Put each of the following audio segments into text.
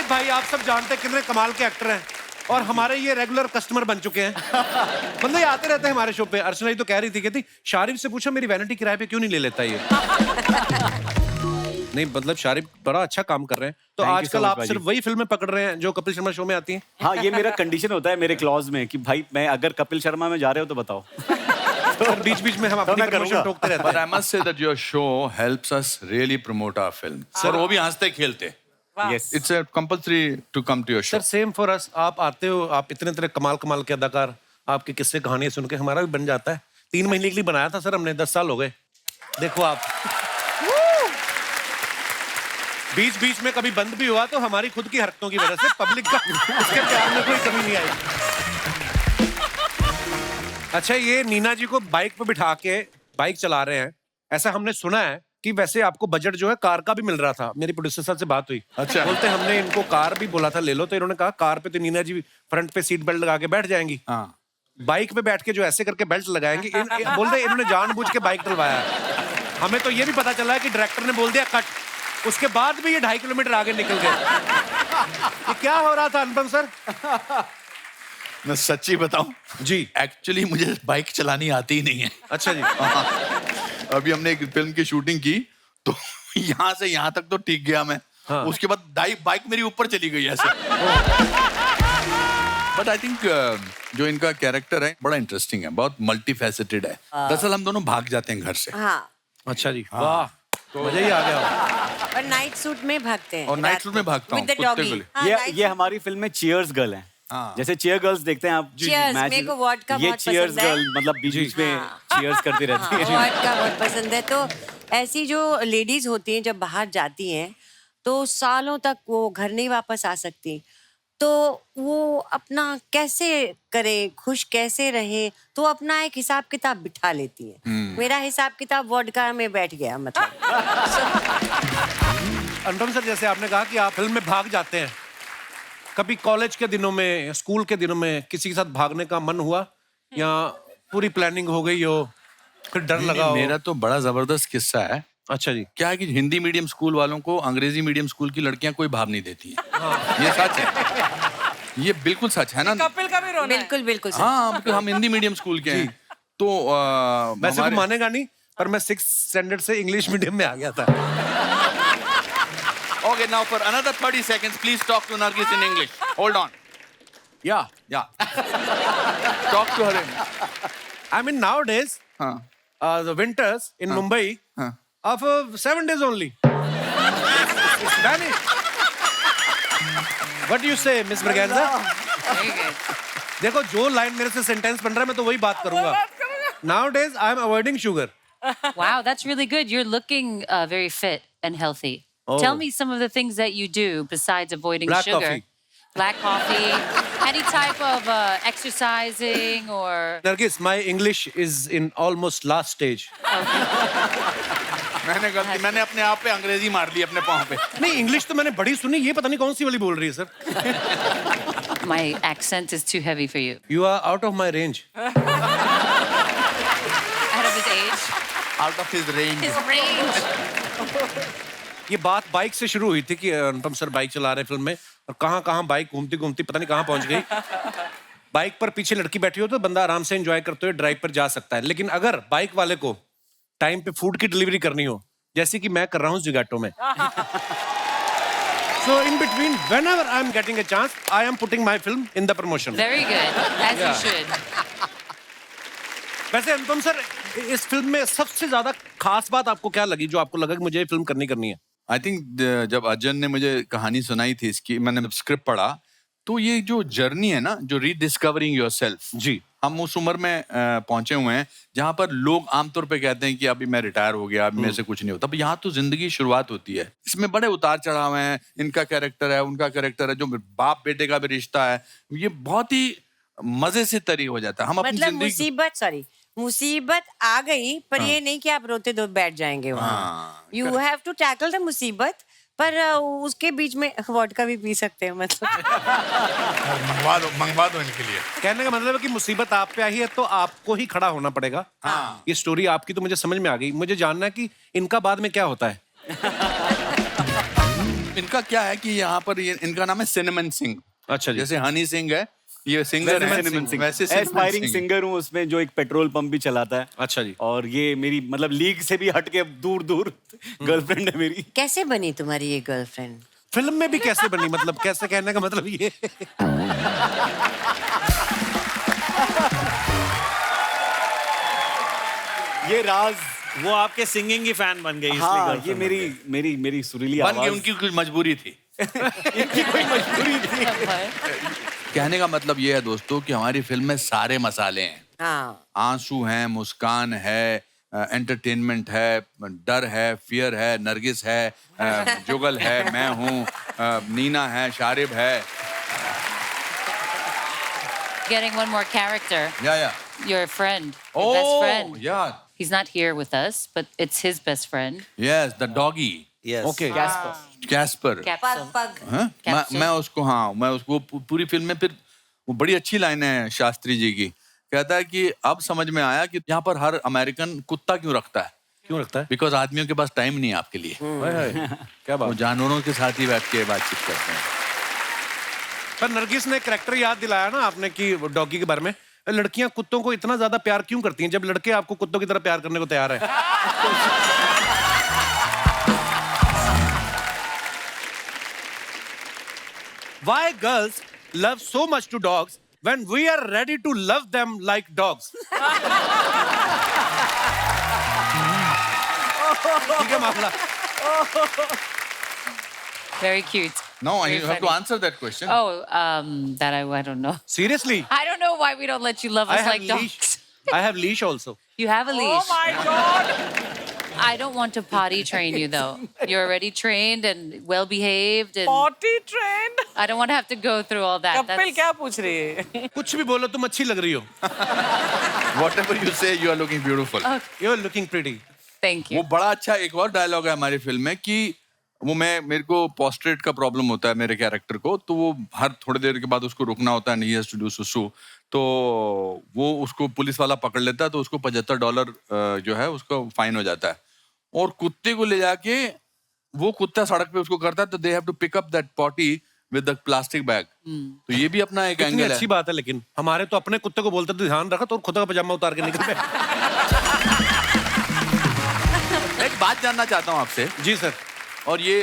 शारिब भाई आप सब जानते हैं कितने कमाल के एक्टर हैं और हमारे ये रेगुलर कस्टमर बन चुके हैं। मतलब ये आते रहते हैं हमारे शो पे। अर्चना ही तो कह रही थी, कहती शारिब से पूछो मेरी वैनिटी किराए पे क्यों नहीं ले लेता ये। नहीं मतलब शारिब बड़ा अच्छा काम कर रहे हैं। तो आजकल आप सिर्फ वही फिल्में पकड़ रहे हैं जो कपिल शर्मा शो में आती हैं? हाँ, ये मेरा कंडीशन होता है मेरे क्लॉज में कि भाई मैं अगर कपिल शर्मा में जा रहे हो तो बताओ। तो बीच-बीच में हम अपनी प्रमोशन टोकते रहते But हैं। I must say that your show helps us really promote our film. और वो भी हंसते खेलते। Yes. It's a compulsory to come to your show. Sir same for us. आप आते हो, आप इतने कमाल के अदाकार, आपके किस्से कहानियां सुन के हमारा भी बन जाता है। 3 महीने के लिए बनाया था सर हमने, 10 साल हो गए। देखो आप बीच में कभी बंद भी हुआ तो हमारी खुद की हरकतों की वजह से पब्लिक का उसके प्यार में कोई कमी नहीं आई। अच्छा, ये नीना जी को बाइक पे बिठा के बाइक चला रहे हैं, ऐसा हमने सुना है कि वैसे आपको बजट जो है कार का भी मिल रहा था। मेरी प्रोड्यूसर साहब से बात हुई। अच्छा। बोलते हमने इनको कार भी बोला था ले लो, तो इन्होंने कहा कार पे तो नीना जी फ्रंट पे सीट बेल्ट लगा के बैठ जाएंगी। हाँ। बाइक पे बैठ के जो ऐसे करके बेल्ट लगाएंगे, बोलते इन्होंने जानबूझ के बाइक डलवाया है। हमें तो ये भी पता चला है कि डायरेक्टर ने बोल दिया कट, उसके बाद भी ये 2.5 किलोमीटर आगे निकल गए। ये क्या हो रहा था अनुपम सर? मैं सच्ची बताऊं जी, एक्चुअली मुझे बाइक चलानी आती ही नहीं है। अच्छा जी। अभी हमने एक फिल्म की शूटिंग की तो यहाँ से यहाँ तक तो ठीक गया मैं। हाँ। उसके बाद बाइक मेरी ऊपर चली गई ऐसे। बट आई थिंक जो इनका कैरेक्टर है बड़ा इंटरेस्टिंग है, बहुत मल्टी फैसेटेड है। दरअसल हम दोनों भाग जाते हैं घर से। हाँ, अच्छा जी, वाह, तो मजा ही आ गया। और नाइट सूट में भागते हैं। और नाइट सूट में भागता हूँ With the कुत्ते doggy. को ले। हाँ, night ये suit। हमारी फिल्म में चीयर्स गर्ल है। हाँ। जैसे चीयर गर्ल्स देखते हैं आप Cheers, मैच मेरे को वोडका ये बहुत चीयर्स पसंद है। गर्ल मतलब बीच में चीयर्स करती रहती है। वॉट का बहुत पसंद है। तो ऐसी जो लेडीज होती हैं जब बाहर जाती हैं तो सालों तक वो घर नहीं वापस आ सकती, तो वो अपना कैसे करे, खुश कैसे रहे, तो अपना एक हिसाब किताब बिठा लेती है। मेरा हिसाब किताब वोडका में बैठ गया मतलब। अनुपम सर, जैसे आपने कहा कि आप फिल्म में भाग जाते हैं, कभी कॉलेज के दिनों में, स्कूल के दिनों में किसी के साथ भागने का मन हुआ या पूरी प्लानिंग हो गई हो, फिर डर लगा हो? मेरा तो बड़ा जबरदस्त किस्सा है। अच्छा जी। क्या है कि हिंदी मीडियम स्कूल वालों को अंग्रेजी मीडियम स्कूल की लड़कियां कोई भाव नहीं देती हैं। ये सच है, ये बिल्कुल सच है ना। कपिल का भी रोना है। बिल्कुल बिल्कुल सच। हाँ, बिल्कुल, हम हिंदी मीडियम स्कूल के हैं। तो वैसे तो मानेगा नहीं, पर मैं 6th स्टैंडर्ड से इंग्लिश मीडियम में आ गया था। Okay, now for another 30 seconds, please talk to Nargis in English. Hold on. Yeah. Talk to her in. I mean nowadays, हाँ. the winters in Mumbai हाँ. are for 7 days only. It's vanished. What do you say, Miss Braganza? देखो, जो line मेरे से sentence बन रहा है मैं तो वही बात करूंगा। Nowadays, I am avoiding sugar. Wow, that's really good. You're looking very fit and healthy. Oh. Tell me some of the things that you do besides avoiding Black sugar. coffee. Black coffee. Any type of exercising or... Nargis, my English is in almost last stage. मैंने अपने आप पे अंग्रेजी मार ली अपने पाँव पे। नहीं, इंग्लिश तो मैंने बड़ी सुनी, ये पता नहीं कौन सी वाली बोल रही है sir. My accent is too heavy for you. You are out of my range. Out of his age. Out of his range. His range. ये बात बाइक से शुरू हुई थी कि अनुपम सर बाइक चला रहे फिल्म में, और कहाँ बाइक घूमती घूमती पता नहीं कहाँ पहुंच गई। बाइक पर पीछे लड़की बैठी हो तो बंदा आराम से एंजॉय करते हुए ड्राइव पर जा सकता है, लेकिन अगर बाइक वाले को टाइम पे फूड की डिलीवरी करनी हो, जैसे कि मैं कर रहा हूँ ज़ोमैटो में, so in between, whenever I am getting a chance, I am putting my film in the promotion. Very good. As you should. वैसे अनुपम सर, इस फिल्म में सबसे ज्यादा खास बात आपको क्या लगी, जो आपको लगा कि मुझे ये फिल्म करनी है? आई थिंक जब अजन ने मुझे कहानी सुनाई थी इसकी, मैंने स्क्रिप्ट पढ़ा, तो ये जो जर्नी है ना, जो रीडिस्कवरिंग योरसेल्फ, जी, हम उस उम्र में पहुंचे हुए हैं जहां पर लोग आमतौर पे कहते हैं कि अभी मैं रिटायर हो गया, अभी मेरे से कुछ नहीं होता। यहाँ तो जिंदगी की शुरुआत होती है। इसमें बड़े उतार चढ़ाव हैं, इनका कैरेक्टर है, उनका कैरेक्टर है, जो बाप बेटे का भी रिश्ता है, ये बहुत ही मजे से तरी हो जाता है। हम अपनी मतलब जिंदगी मुसीबत आ गई, पर ये नहीं कि आप रोते दो बैठ जाएंगे वहाँ। You have to tackle the मुसीबत, पर उसके बीच में वोडका भी पी सकते हैं मतलब। मंगवा दो इनके लिए। कहने का मतलब है कि मुसीबत आप पे आई है तो आपको ही खड़ा होना पड़ेगा। ये स्टोरी आपकी तो मुझे समझ में आ गई। मुझे जानना है कि इनका बाद में क्या होता है। अब इनका क्या है कि यहाँ पर इनका नाम है सिनेमन सिंह। अच्छा जी। जैसे हनी सिंह है, ये सिंगर है सिनेमन सिंह। वैसे सिनेमन एस्पायरिंग सिंह। सिंगर हूँ उसमें, जो एक पेट्रोल पंप भी चलाता है। अच्छा जी। और ये मेरी मतलब लीग से भी हट के दूर दूर गर्लफ्रेंड है मेरी। कैसे बनी तुम्हारी ये गर्लफ्रेंड? फिल्म में भी कैसे बनी, मतलब कैसे कहने का मतलब ये? ये राज। वो आपके सिंगिंग की फैन बन गई इसलिए हाँ, girlfriend ये बन मेरी गई। मेरी मेरी सुरीली बन आवाज। गई, उनकी कुछ मजबूरी थी। इनकी कोई मजबूरी थी। कहने का मतलब ये है दोस्तों कि हमारी फिल्म में सारे मसाले हैं। हाँ, आंसू हैं, मुस्कान है, एंटरटेनमेंट है, डर है, फियर है, नरगिस है, जुगल है, मैं हूँ, नीना है, शारिब है। Getting one more character. या Your friend. Your best friend. या He's not here with us, but it's his best friend. Yes the doggy Yes. Okay. Caspar. पग Capsule. पग। हाँ? Capsule. मैं उसको, हाँ, मैं उसको पूरी फिल्म में, फिर वो बड़ी अच्छी लाइन है शास्त्री जी की। कहता है कि अब समझ में आया कि यहाँ पर हर अमेरिकन कुत्ता क्यों रखता है। क्यों रखता है? बिकॉज आदमियों के पास टाइम नहीं है आपके लिए। हाय हाय, क्या वो बात। जानवरों के साथ ही बैठ के बातचीत करते हैं। पर नरगिस ने कैरेक्टर याद दिलाया ना आपने कि डॉगी के बारे में। लड़कियां कुत्तों को इतना ज्यादा प्यार क्यों करती हैं जब लड़के आपको कुत्तों की तरह प्यार करने को तैयार है? Why girls love so much to dogs when we are ready to love them like dogs? ठीक है मामला। Very cute. No, Very you have to funny. answer that question. Oh, that I don't know. Seriously, I don't know why we don't let you love I us have like leash. dogs. I have leash also. You have a leash. Oh my god! I don't want to potty train you though. You're already trained and well behaved, and potty trend I don't want to have to go through all that. Kapil क्या पूछ रही है? कुछ भी बोलो, तुम अच्छी लग रही हो। Whatever you say, you are looking beautiful. You're looking pretty. Thank वो you. बड़ा अच्छा एक और डायलॉग है हमारी फिल्म में कि वो मेरे को पोस्ट्रेट का प्रॉब्लम होता है मेरे कैरेक्टर को, तो वो हर थोड़ी देर के बाद उसको रुकना होता है, नहीं टू डू सुसु, तो वो उसको पुलिस वाला पकड़ लेता है, तो उसको $75 जो है उसका फाइन हो जाता है, और कुत्ते को ले जाके वो कुत्ता सड़क पे उसको करता है, तो they have to pick up that potty with the plastic bag. तो ये भी अपना एक कितनी एंगल अच्छी है। बात है, लेकिन हमारे तो अपने कुत्ते को बोलते थे ध्यान रखा, तो खुद का पजामा उतार के निकल गए। एक बात जानना चाहता हूँ आपसे, जी सर। और ये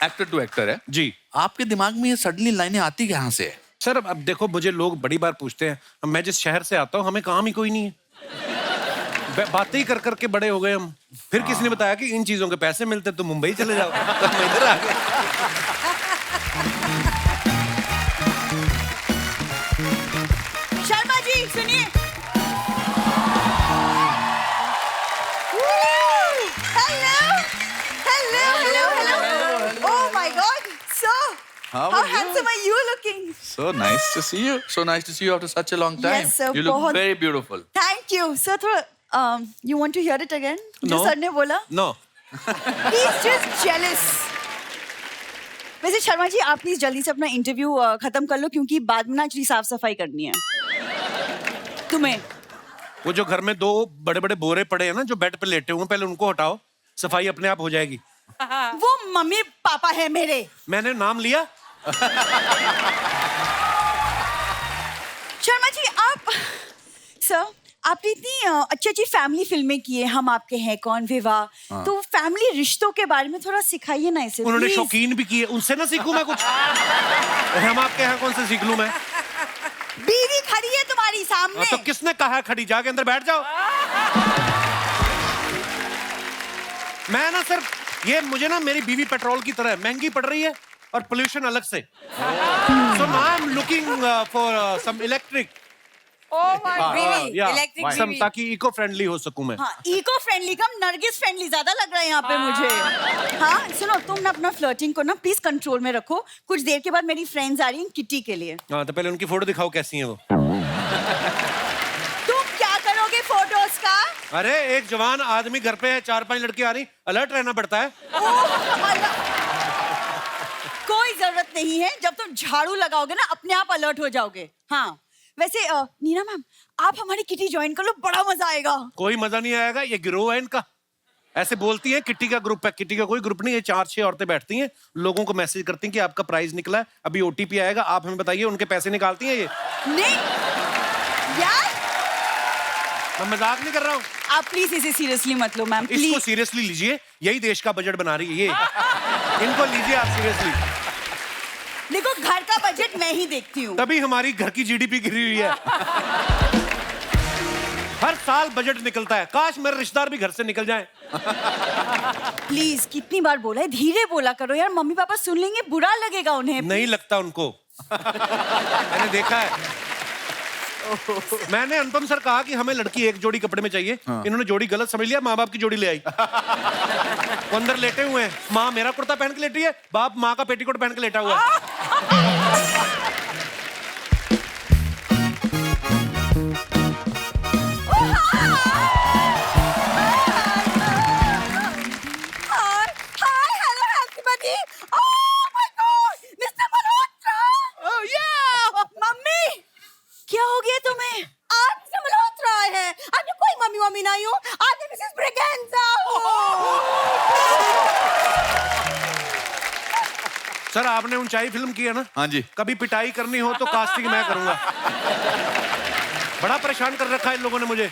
एक्टर टू एक्टर है जी आपके दिमाग में ये सडनली लाइनें आती कहाँ से है? सर, अब देखो, मुझे लोग बड़ी बार पूछते हैं, अब मैं जिस शहर से आता हूँ हमें काम ही कोई नहीं है, बातें ही कर करके बड़े हो गए हम। फिर किसी ने बताया कि इन चीजों के पैसे मिलते तो मुंबई चले जाओ, तो हम इधर आ गए। शर्मा जी सुनिए। Hello. Oh my God. So, How how are you? handsome are you looking? So nice to see you. So nice to see you after such a long time. Yes, sir, You look बहुत- very beautiful. Thank you. Sir, थोड़ा you want to hear it again? जो No. Sir ने बोला? No, He's just jealous. वैसे शर्मा जी आप please जल्दी से अपना इंटरव्यू खत्म कर लो, क्योंकि बाद में ना एक्चुअली साफ सफाई करनी है तुम्हें। वो जो घर में 2 बड़े बड़े बोरे पड़े हैं ना, जो बेड पे लेटे हुए हैं, पहले उनको हटाओ, सफाई अपने आप हो जाएगी। वो मम्मी पापा है मेरे। मैंने नाम लिया। शर्मा जी आप सर आपने इतनी अच्छी अच्छी फैमिली फिल्में की है, हम आपके हैं कौन, विवाह, तो फैमिली रिश्तों के बारे में थोड़ा सिखाइए ना इसे। उन्होंने please. शौकीन भी किए, उनसे ना सीखूं मैं कुछ? हम आपके यहाँ कौन से सीख लूं मैं? बीवी खड़ी है तुम्हारी सामने। तो किसने कहा है खड़ी? जाके अंदर बैठ जाओ। मैं ना सर, ये मुझे ना मेरी बीवी पेट्रोल की तरह है, महंगी पड़ रही है और पोल्यूशन अलग से। So now I am looking for some electric, बीवी, इलेक्ट्रिक बीवी। ताकि इको फ्रेंडली हो सकूं मैं। हाँ, इको फ्रेंडली कम नरगिस फ्रेंडली ज्यादा लग रहा है यहाँ पे मुझे। हाँ सुनो, तुम ना अपना फ्लर्टिंग को ना प्लीज कंट्रोल में रखो, कुछ देर के बाद मेरी फ्रेंड्स आ रही हैं किटी के लिए। हाँ, तो पहले उनकी फोटो दिखाओ कैसी है वो। तुम क्या करोगे फोटोज का? अरे एक जवान आदमी घर पे है, 4-5 लड़की आ रही, अलर्ट रहना पड़ता है। ओह, अल्लाह। कोई जरूरत नहीं है, जब तुम झाड़ू लगाओगे ना अपने आप अलर्ट हो जाओगे। हाँ वैसे नीना मैम आप हमारी किटी ज्वाइन कर लो, बड़ा मजा आएगा। कोई मजा नहीं आएगा, ये गिरोह है इनका। ऐसे बोलती है किट्टी का ग्रुप है, किट्टी का कोई ग्रुप नहीं है, 4-6 औरतें बैठती हैं, लोगों को मैसेज करती हैं कि आपका प्राइज निकला है, अभी ओटीपी आएगा, आप हमें बताइए, उनके पैसे निकालती हैं ये। नहीं यार, मैं मजाक नहीं कर रहा हूँ, आप प्लीज इसे सीरियसली मत लो मैम, इसको प्लीज। सीरियसली लीजिए, यही देश का बजट बना रही है ये। इनको लीजिए आप सीरियसली, देखो घर का बजट मैं ही देखती हूँ। तभी हमारी घर की जीडीपी गिरी हुई है। हर साल बजट निकलता है, काश मेरे रिश्तेदार भी घर से निकल जाएं। प्लीज, कितनी बार बोला है, धीरे बोला करो यार, मम्मी पापा सुन लेंगे, बुरा लगेगा उन्हें। नहीं लगता उनको। मैंने देखा है। मैंने अनुपम सर कहा कि हमें लड़की एक जोड़ी कपड़े में चाहिए, इन्होंने जोड़ी गलत समझ लिया, माँ बाप की जोड़ी ले आई। वो अंदर लेटे हुए हैं, माँ मेरा कुर्ता पहन के लेटी है, बाप माँ का पेटीकोट पहन के लेटा हुआ है। मम्मी, क्या हो गया तुम्हें? आप मिस्टर मल्होत्रा है, आपने कोई मम्मी मम्मी नहीं हो, आप मिसेस ब्रिगेंजा हो। सर आपने ऊंचाई फिल्म की है ना? हाँ जी। कभी पिटाई करनी हो तो कास्टिंग मैं करूंगा। बड़ा परेशान कर रखा है इन लोगों ने मुझे।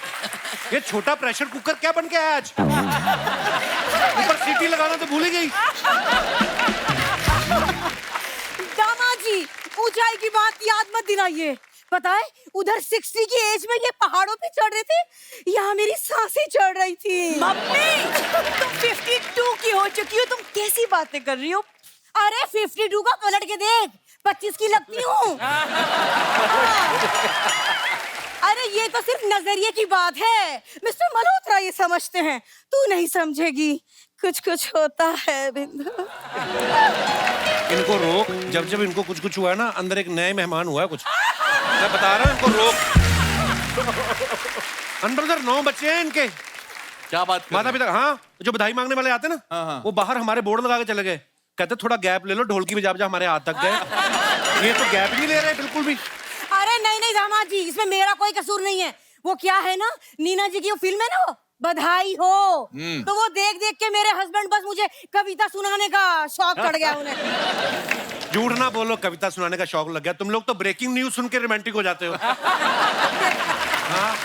ये छोटा प्रेशर कुकर क्या बन के आया आज? ऊपर सीटी लगाना तो भूल ही गई। दामाद जी, ऊंचाई की बात याद मत दिलाइए। पता है उधर 60 की एज में ये पहाड़ों पे चढ़ रहे थे, यहाँ मेरी सांसें चढ़ रही थी। मम्मी, तुम 52 की हो चुकी हो, तुम कैसी बातें कर रही हो? अरे 52 का पलट के देख, 25 की लगती हूँ। अरे ये तो सिर्फ नजरिए की बात है, मिस्टर मल्होत्रा ये समझते हैं, तू नहीं समझेगी। कुछ कुछ होता है बिंदु। इनको रोक, जब जब इनको कुछ कुछ हुआ है ना, अंदर एक नए मेहमान हुआ है कुछ, मैं बता रहा हूँ, इनको रोक। अंदर उधर 9 बच्चे हैं इनके, क्या बात कर माता रहे हैं? पिता। हाँ, जो बधाई मांगने वाले आते हैं ना, हाँ, हाँ। वो बाहर हमारे बोर्ड लगा के चले गए, कहते थोड़ा गैप ले लो, ढोलकी बजा बजा हमारे हाथ तक गए। ये तो गैप ही नहीं ले रहे बिल्कुल भी। अरे नहीं नहीं दामाद जी, इसमें मेरा कोई कसूर नहीं है। वो क्या है ना, नीना जी की वो फिल्म है ना, वो बधाई हो, तो वो देख देख के मेरे हस्बैंड बस मुझे कविता सुनाने का शौक चढ़ गया उन्हें। झूठ ना बोलो, कविता सुनाने का शौक लग गया। तुम लोग तो ब्रेकिंग न्यूज सुन के रोमांटिक हो जाते हो। हाँ?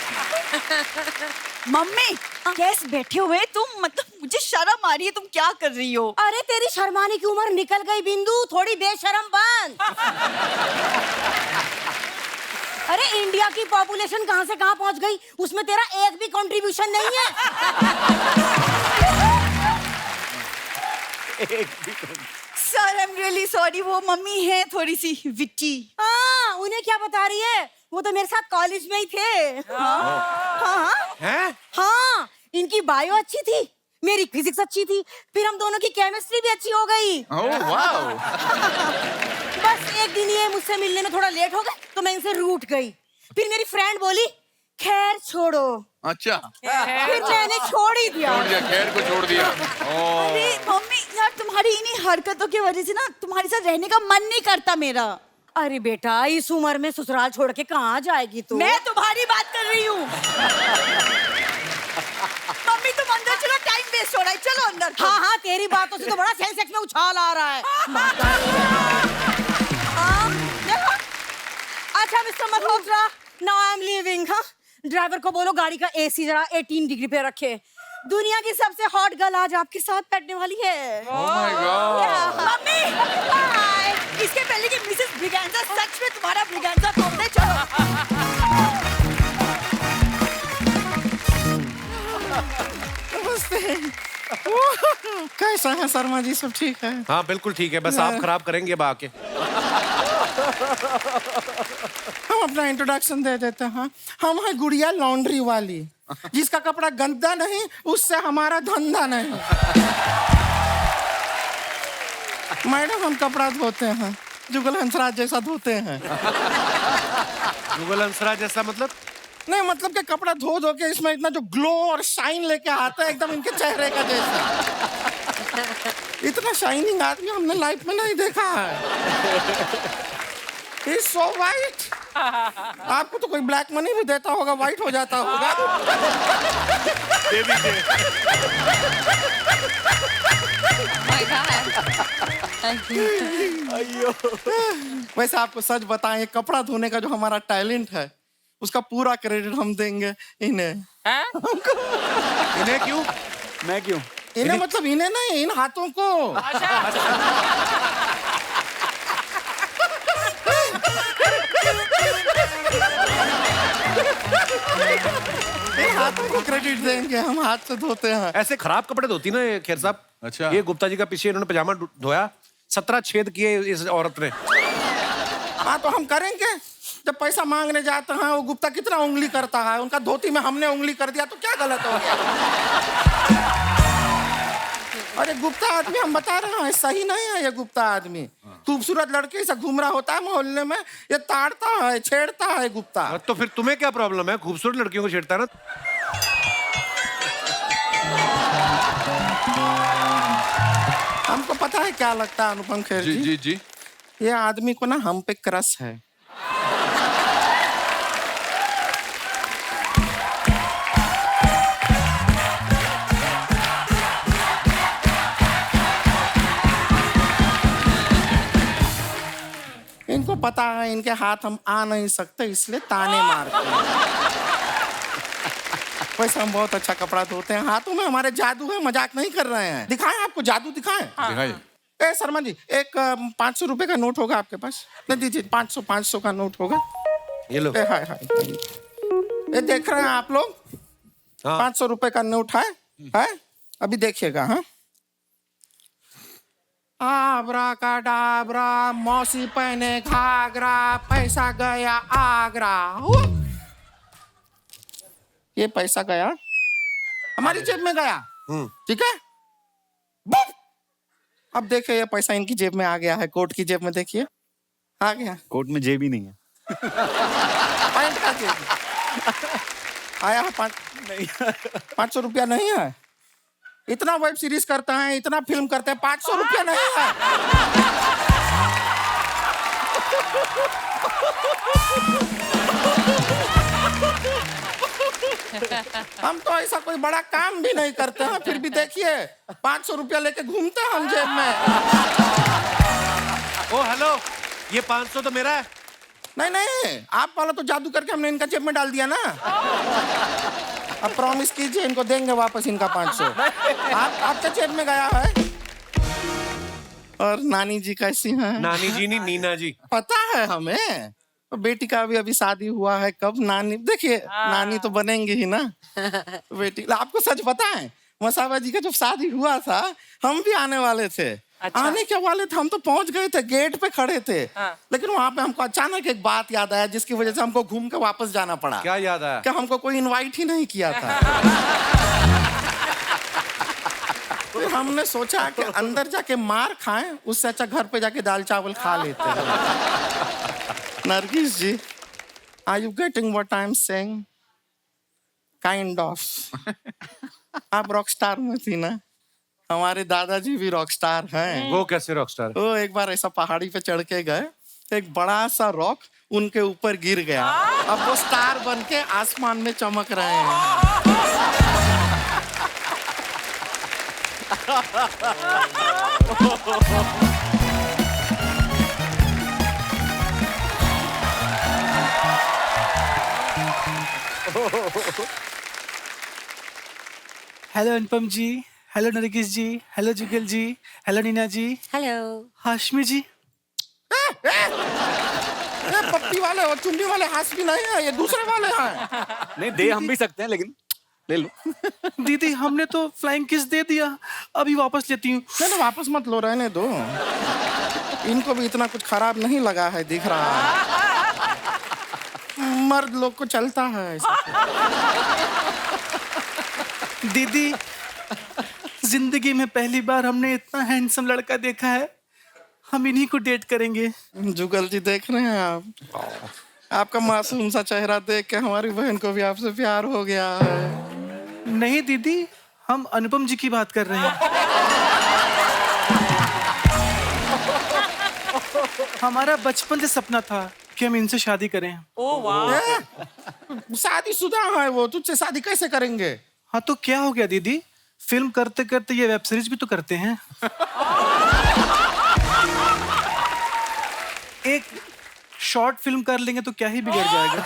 मम्मी, कैसे बैठे हुए तुम? मतलब मुझे शर्म आ रही है, तुम क्या कर रही हो? अरे तेरी शर्माने की उम्र निकल गई बिंदु, थोड़ी बेशरम बन। अरे इंडिया की पॉपुलेशन कहां से कहां पहुंच गई, उसमें तेरा एक भी कंट्रीब्यूशन नहीं है। Sir, I am really sorry, वो मम्मी है थोड़ी सी विट्टी। हाँ, उन्हें क्या बता रही है, वो तो मेरे साथ कॉलेज में ही थे। हाँ हैं? हाँ, इनकी बायो अच्छी थी, मेरी फिजिक्स अच्छी थी, फिर हम दोनों की केमिस्ट्री भी अच्छी हो गई। Oh wow. बस एक दिन ये मुझसे मिलने में थोड़ा लेट हो गए, तो मैं इनसे रूठ गई। फिर मेरी फ्रेंड बोली खैर छोड़ो, अच्छा, फिर मैंने छोड़ ही दिया। छोड़ दिया, खैर को छोड़ दिया। अरे मम्मी यार, तुम्हारी इन्हीं हरकतों की वजह से ना तुम्हारे साथ रहने का मन नहीं करता मेरा। अरे बेटा, इस उम्र में ससुराल छोड़ के कहाँ जाएगी तू? मैं तुम्हारी बात कर रही हूँ। मम्मी तुम अंदर चलो, टाइम वेस्ट हो रहा है, चलो अंदर। हाँ हाँ, तेरी बातों से तो बड़ा सेंसेक्स में उछाल आ रहा है। अच्छा mister Malhotra, now I am leaving. हाँ, ड्राइवर को बोलो गाड़ी का एसी जरा 18 डिग्री पे रखे। दुनिया की सबसे हॉट गर्ल आज आपके साथ बैठने वाली है। Oh my God. Mummy, bye. इसके पहले कि मिसेस ब्रिगेंजा सच में तुम्हारा ब्रिगेंजा तोड़ दे, चलो। कैसा है शर्मा जी, सब ठीक है? हाँ बिल्कुल ठीक है, बस आप खराब करेंगे अब आके। हम अपना इंट्रोडक्शन दे देते हैं। हम हैं गुड़िया लॉन्ड्री वाली, जिसका कपड़ा गंदा नहीं, उससे हमारा धंधा नहीं। मैडम, हम कपड़ा धोते हैं, जुगल हंसराज जैसा धोते हैं। मुगल हंसराज जैसा मतलब? नहीं, मतलब कि कपड़ा धो धो के इसमें इतना जो ग्लो और शाइन लेके आता है, एकदम इनके चेहरे का जैसा। इतना शाइनिंग आदमी हमने लाइफ में नहीं देखा है। He's so white. आपको तो कोई ब्लैक मनी भी देता होगा, व्हाइट हो जाता होगा। दे दीजिए। my God. Thank you. वैसे आपको सच बताएं, कपड़ा धोने का जो हमारा टैलेंट है, उसका पूरा क्रेडिट हम देंगे इन्हें। इन्हें क्यों? मैं क्यों? इन्हें मतलब इन्हें नहीं, इन हाथों को। इन हाथों को क्रेडिट देंगे, हम हाथ से धोते हैं। ऐसे खराब कपड़े धोती ना ये खेर साहब। अच्छा। ये गुप्ता जी का पीछे इन्होंने पजामा धोया, 17 छेद किए इस औरत ने। हाँ तो हम करेंगे। जब पैसा मांगने जाते हैं, वो गुप्ता कितना उंगली करता है, उनका धोती में हमने उंगली कर दिया तो क्या गलत हो गया? अरे गुप्ता आदमी हम बता रहे हैं, सही नहीं है ये गुप्ता आदमी। खूबसूरत लड़के से घूम रहा होता है मोहल्ले में, ये ताड़ता है, छेड़ता है गुप्ता। तो फिर तुम्हें क्या प्रॉब्लम है? खूबसूरत लड़कियों को छेड़ता है ना। हमको पता है क्या लगता है अनुपम खेर जी जी, जी जी। ये आदमी को ना हम पे क्रश है। इनको पता है इनके हाथ हम आ नहीं सकते, इसलिए ताने मारते हैं। वैसे हम बहुत अच्छा कपड़ा धोते हैं, हाथों में हमारे जादू है, मजाक नहीं कर रहे हैं। दिखाएं आपको जादू, दिखाएं। दिखाइए। ए शर्मा जी, एक 500 रुपए का नोट होगा आपके पास? नहीं दीजिए, 500 का नोट होगा। ये लो। हाय हाय, ये देख रहे हैं आप लोग? हाँ। 500 रुपए का नोट है? अभी देखिएगा। हाँ, आबरा का डाबरा, मौसी पहने घाघरा, पैसा गया आगरा। ये पैसा गया हमारी जेब में गया, ठीक है। बुप! अब देखिए ये पैसा इनकी जेब में आ गया है, कोट की जेब में देखिए आ गया। कोट में जेब ही नहीं है। पैंट का जेब आया है। 500 रुपया नहीं है। इतना वेब सीरीज करते हैं, इतना फिल्म करते हैं, 500 रुपया नहीं है। हम तो ऐसा कोई बड़ा काम भी नहीं करते हैं, फिर भी देखिए 500 रुपया लेके घूमते हैं हम जेब में। ओ हेलो, ये 500 तो मेरा है। नहीं नहीं, आप वाला तो जादू करके हमने इनका जेब में डाल दिया ना। अब प्रॉमिस कीजिए इनको देंगे वापस इनका 500। आपके जेब में गया है। और नानी जी कैसी हैं? नानी जी नहीं, नीना जी। पता है हमें, बेटी का अभी शादी हुआ है। कब नानी, देखिए नानी तो बनेंगी ही ना बेटी। आपको सच पता है, मसाबा जी का जब शादी हुआ था, हम भी आने वाले थे। अच्छा। आने के वाले थे, हम तो पहुंच गए थे, गेट पे खड़े थे। लेकिन वहां पे हमको अचानक एक बात याद आया, जिसकी वजह से हमको घूम के वापस जाना पड़ा। क्या याद आया? क्या हमको कोई इनवाइट ही नहीं किया था। तो हमने सोचा कि अंदर जाके मार खाएं, उससे अच्छा घर पे जाके दाल चावल खा लेते हैं। Nargis ji, are you getting what I am saying? Kind of. आप रॉक स्टार में थी ना, हमारे दादाजी भी रॉक स्टार हैं। वो कैसे रॉकस्टार? वो एक बार ऐसा पहाड़ी पे चढ़ के गए, एक बड़ा सा रॉक उनके ऊपर गिर गया। अब वो स्टार बन के आसमान में चमक रहे हैं। हेलो अनुपम जी, हेलो नरगिस जी, हेलो जुगल जी, हेलो नीना जी, हेलो। हाशमी जी। ये पप्पी वाले और चुन्नी वाले हाशमी नहीं है, ये दूसरे वाले हैं। नहीं, दे हम भी सकते हैं, लेकिन ले लो। दीदी हमने तो फ्लाइंग किस दे दिया, अभी वापस लेती हूँ। नहीं वापस मत लो, रहने दो। इनको भी इतना कुछ खराब नहीं लगा है, दिख रहा है। मर्द लोग को चलता है ऐसा। दीदी जिंदगी में पहली बार हमने इतना हैंडसम लड़का देखा है, हम इन्हीं को डेट करेंगे। जुगल जी देख रहे हैं आप, आपका मासूम सा चेहरा देख के हमारी बहन को भी आपसे प्यार हो गया है। नहीं दीदी, हम अनुपम जी की बात कर रहे हैं। हमारा बचपन से सपना था कि हम इनसे शादी करें। Oh wow. शादीशुदा है वो, तुझसे शादी कैसे करेंगे? हाँ तो क्या हो गया दीदी, फिल्म करते करते ये वेब सीरीज भी तो करते हैं। एक शॉर्ट फिल्म कर लेंगे तो क्या ही बिगड़ जाएगा।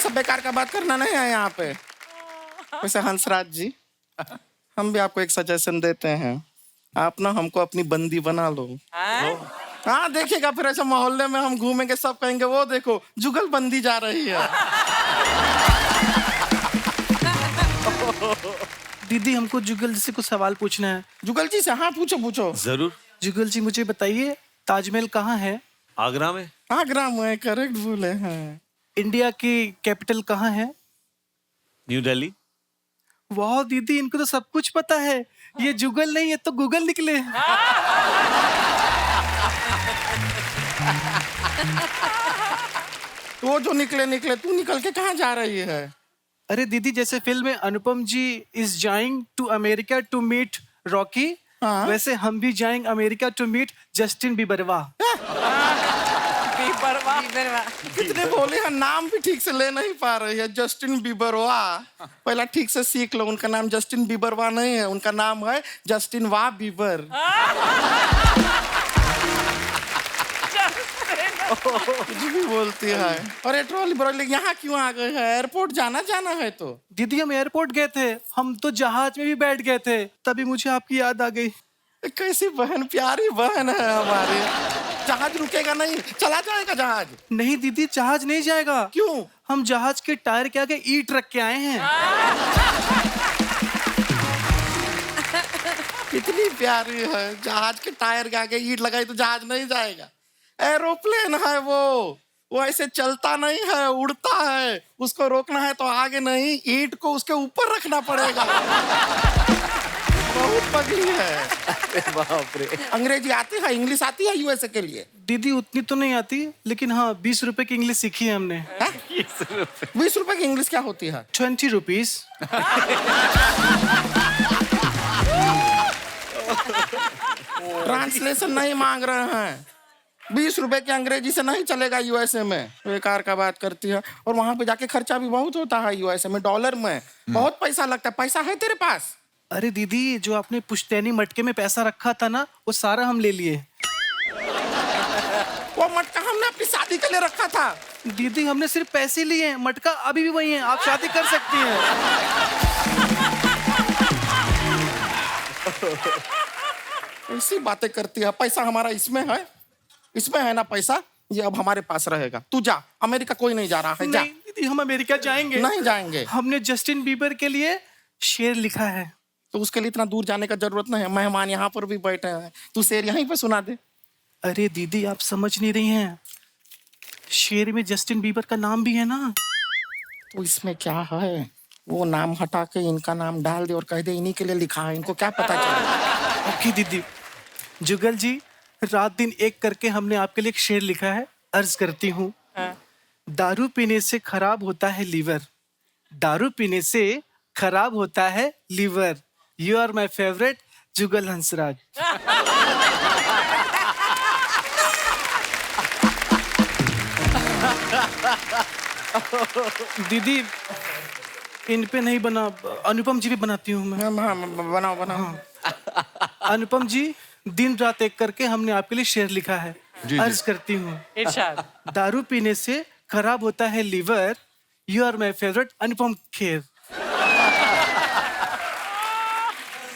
सब बेकार का बात करना नहीं है यहाँ पे। वैसे हंसराज जी, हम भी आपको एक सजेशन देते हैं, आप ना हमको अपनी बंदी बना लो। हाँ देखिएगा, फिर ऐसे मोहल्ले में हम घूमेंगे, सब कहेंगे वो देखो जुगल बंदी जा रही है। दीदी हमको जुगल जी से कुछ सवाल पूछना है। जुगल जी से? हाँ पूछो पूछो। जरूर। जुगल जी मुझे बताइए, ताजमहल कहाँ है? आगरा में। आगरा में, करेक्ट बोले हैं। इंडिया की कैपिटल कहाँ है? न्यू दिल्ली। वाह दीदी, इनको तो सब कुछ पता है। ये जुगल नहीं है तो गूगल निकले। वो जो निकले निकले, तू निकल के कहाँ जा रही है? अरे दीदी, जैसे फिल्म में Anupam ji is going to America to meet Rocky, हाँ। वैसे हम भी जाएंगे अमेरिका टू मीट जस्टिन बीबरवा। कितने बोले हैं, नाम भी ठीक से ले नहीं पा रही है। जस्टिन बीबरवा, पहला ठीक से सीख लो, उनका नाम जस्टिन बीबरवा नहीं है, उनका नाम है जस्टिन वाह बीबर। कुछ भी बोलती है। और ये ट्रॉली ब्रॉली यहाँ क्यों आ गए हैं? एयरपोर्ट जाना है तो। दीदी हम एयरपोर्ट गए थे, हम तो जहाज में भी बैठ गए थे, तभी मुझे आपकी याद आ गई। कैसी बहन, प्यारी बहन है हमारी। जहाज रुकेगा नहीं, चला जाएगा जहाज। नहीं दीदी, जहाज नहीं जाएगा। क्यों? हम जहाज के टायर के आगे ईंट रख के आए हैं। कितनी प्यारी है, जहाज के टायर के आगे ईंट लगाई तो जहाज नहीं जाएगा। एरोप्लेन है वो ऐसे चलता नहीं है, उड़ता है। उसको रोकना है तो आगे नहीं, ईंट को उसके ऊपर रखना पड़ेगा। बहुत पगली है। बाप रे। अंग्रेजी आती है, इंग्लिश आती है यूएसए के लिए? दीदी उतनी तो नहीं आती, लेकिन हाँ 20 रुपए की इंग्लिश सीखी है हमने। 20 रुपए की इंग्लिश क्या होती है? 20 रुपीज। ट्रांसलेशन नहीं मांग रहे हैं। 20 रुपए की अंग्रेजी से नहीं चलेगा यूएसए में। बेकार का बात करती है। और वहां पे जाके खर्चा भी बहुत होता है यूएसए में, डॉलर में बहुत पैसा लगता है। पैसा है तेरे पास? अरे दीदी, जो आपने पुश्तैनी मटके में पैसा रखा था ना, वो सारा हम ले लिए। वो मटका हमने अपनी शादी के लिए रखा था। दीदी हमने सिर्फ पैसे लिए हैं, मटका अभी भी वही है, आप शादी कर सकती हैं। ऐसी बातें करती है। पैसा हमारा इसमें है ना पैसा, ये अब हमारे पास रहेगा। तू जा, अमेरिका कोई नहीं जा रहा है, जा। नहीं दीदी, हम अमेरिका जाएंगे। नहीं जाएंगे। हमने जस्टिन बीबर के लिए शेर लिखा है। तो उसके लिए इतना दूर जाने का जरूरत नहीं है, मेहमान यहाँ पर भी बैठे हैं, तू शेर यहीं पे सुना दे। अरे दीदी, आप समझ नहीं रही हैं, शेर में जस्टिन बीबर का नाम भी है ना। तो इसमें क्या है, वो नाम हटा के इनका नाम डाल दे और कह दे इन्हीं के लिए लिखा है, इनको क्या पता चले। ओके दीदी। जुगल जी, रात दिन एक करके हमने आपके लिए एक शेर लिखा है, अर्ज करती हूँ। दारू पीने से खराब होता है लीवर, दारू पीने से खराब होता है liver. You are my favourite Jugal Hansraj. दीदी इन पे नहीं बना, अनुपम जी भी बनाती हूँ मैं। बनाओ बनाओ। अनुपम जी, दिन रात एक करके हमने आपके लिए शेर लिखा है, अर्ज करती हूँ। इरशाद। दारू पीने से खराब होता है liver, you are my favourite Anupam Kher.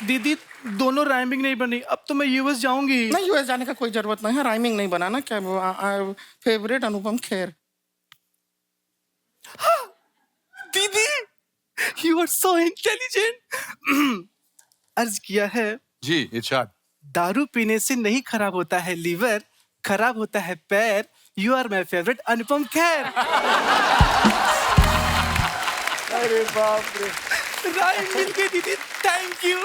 दीदी दोनों राइमिंग नहीं बनी, अब तो मैं यूएस जाऊंगी। नहीं, यूएस जाने का कोई जरूरत नहीं है, राइमिंग नहीं बनाना। क्या फेवरेट अनुपम खेर। दीदी यू आर सो इंटेलिजेंट। अर्ज किया है जी इरशाद। दारू पीने से नहीं खराब होता है लीवर, खराब होता है पैर। You are my favourite Anupam Kher. अरे बाप रे। राइम मिल गई दीदी, थैंक यू।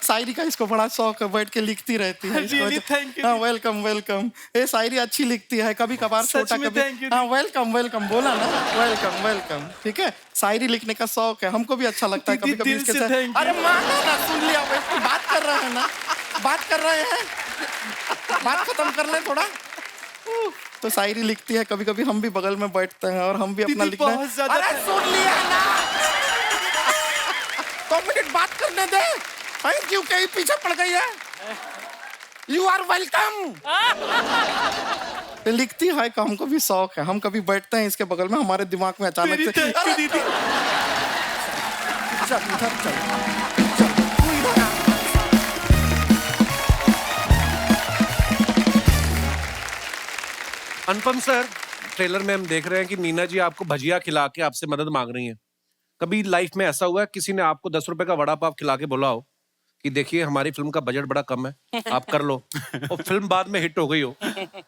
शायरी का इसको बड़ा शौक है, बैठ के लिखती रहती है। Really, thank you. हाँ, वेलकम वेलकम। ये शायरी अच्छी लिखती है, कभी कभार सच छोटा में कभी। thank you. हाँ, वेलकम वेलकम बोला ना, वेलकम वेलकम। ठीक है, शायरी लिखने का शौक है, हमको भी अच्छा लगता है कभी दीदी, कभी दिल इसके से साथ। thank you. अरे मानो ना, सुन लिया, बात कर रहे हैं ना, बात कर रहे हैं। बात खत्म कर ले थोड़ा। तो शायरी लिखती है, कभी कभी हम भी बगल में बैठते हैं और हम भी अपना लिखते हैं। अरे सुन लिया ना, 2 मिनट बात करने दे। क्यों कहीं पीछे पड़ गई है? You are welcome. लिखती है कि हमको भी शौक है, हम कभी बैठते हैं इसके बगल में, हमारे दिमाग में अचानक से चल इधर चल, तू इधर आ। अनुपम सर, ट्रेलर में हम देख रहे हैं कि मीना जी आपको भजिया खिला के आपसे मदद मांग रही हैं। कभी लाइफ में ऐसा हुआ है किसी ने आपको 10 रुपए का वड़ा पाव खिला के बोला हो कि देखिए हमारी फिल्म का बजट बड़ा कम है, आप कर लो, और फिल्म बाद में हिट हो गई हो,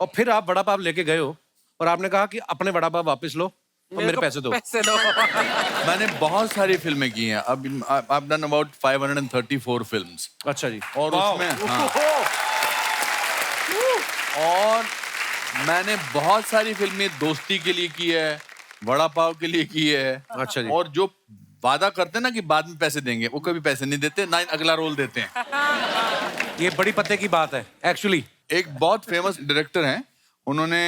और फिर आप वड़ा पाव लेके गए हो और आपने कहा कि अपने वड़ा पाव वापस लो और मेरे पैसे दो? मैंने बहुत सारी फिल्में की हैं। अब I've done about 534 फिल्म्स। अच्छा जी। और उसमें और मैंने बहुत सारी फिल्में दोस्ती के लिए की है, वड़ा पाव के लिए की है। अच्छा जी। और जो वादा करते हैं ना कि बाद में पैसे देंगे, वो कभी पैसे नहीं देते, ना अगला रोल देते हैं। ये बड़ी पते की बात है एक्चुअली। एक बहुत फेमस डायरेक्टर हैं, उन्होंने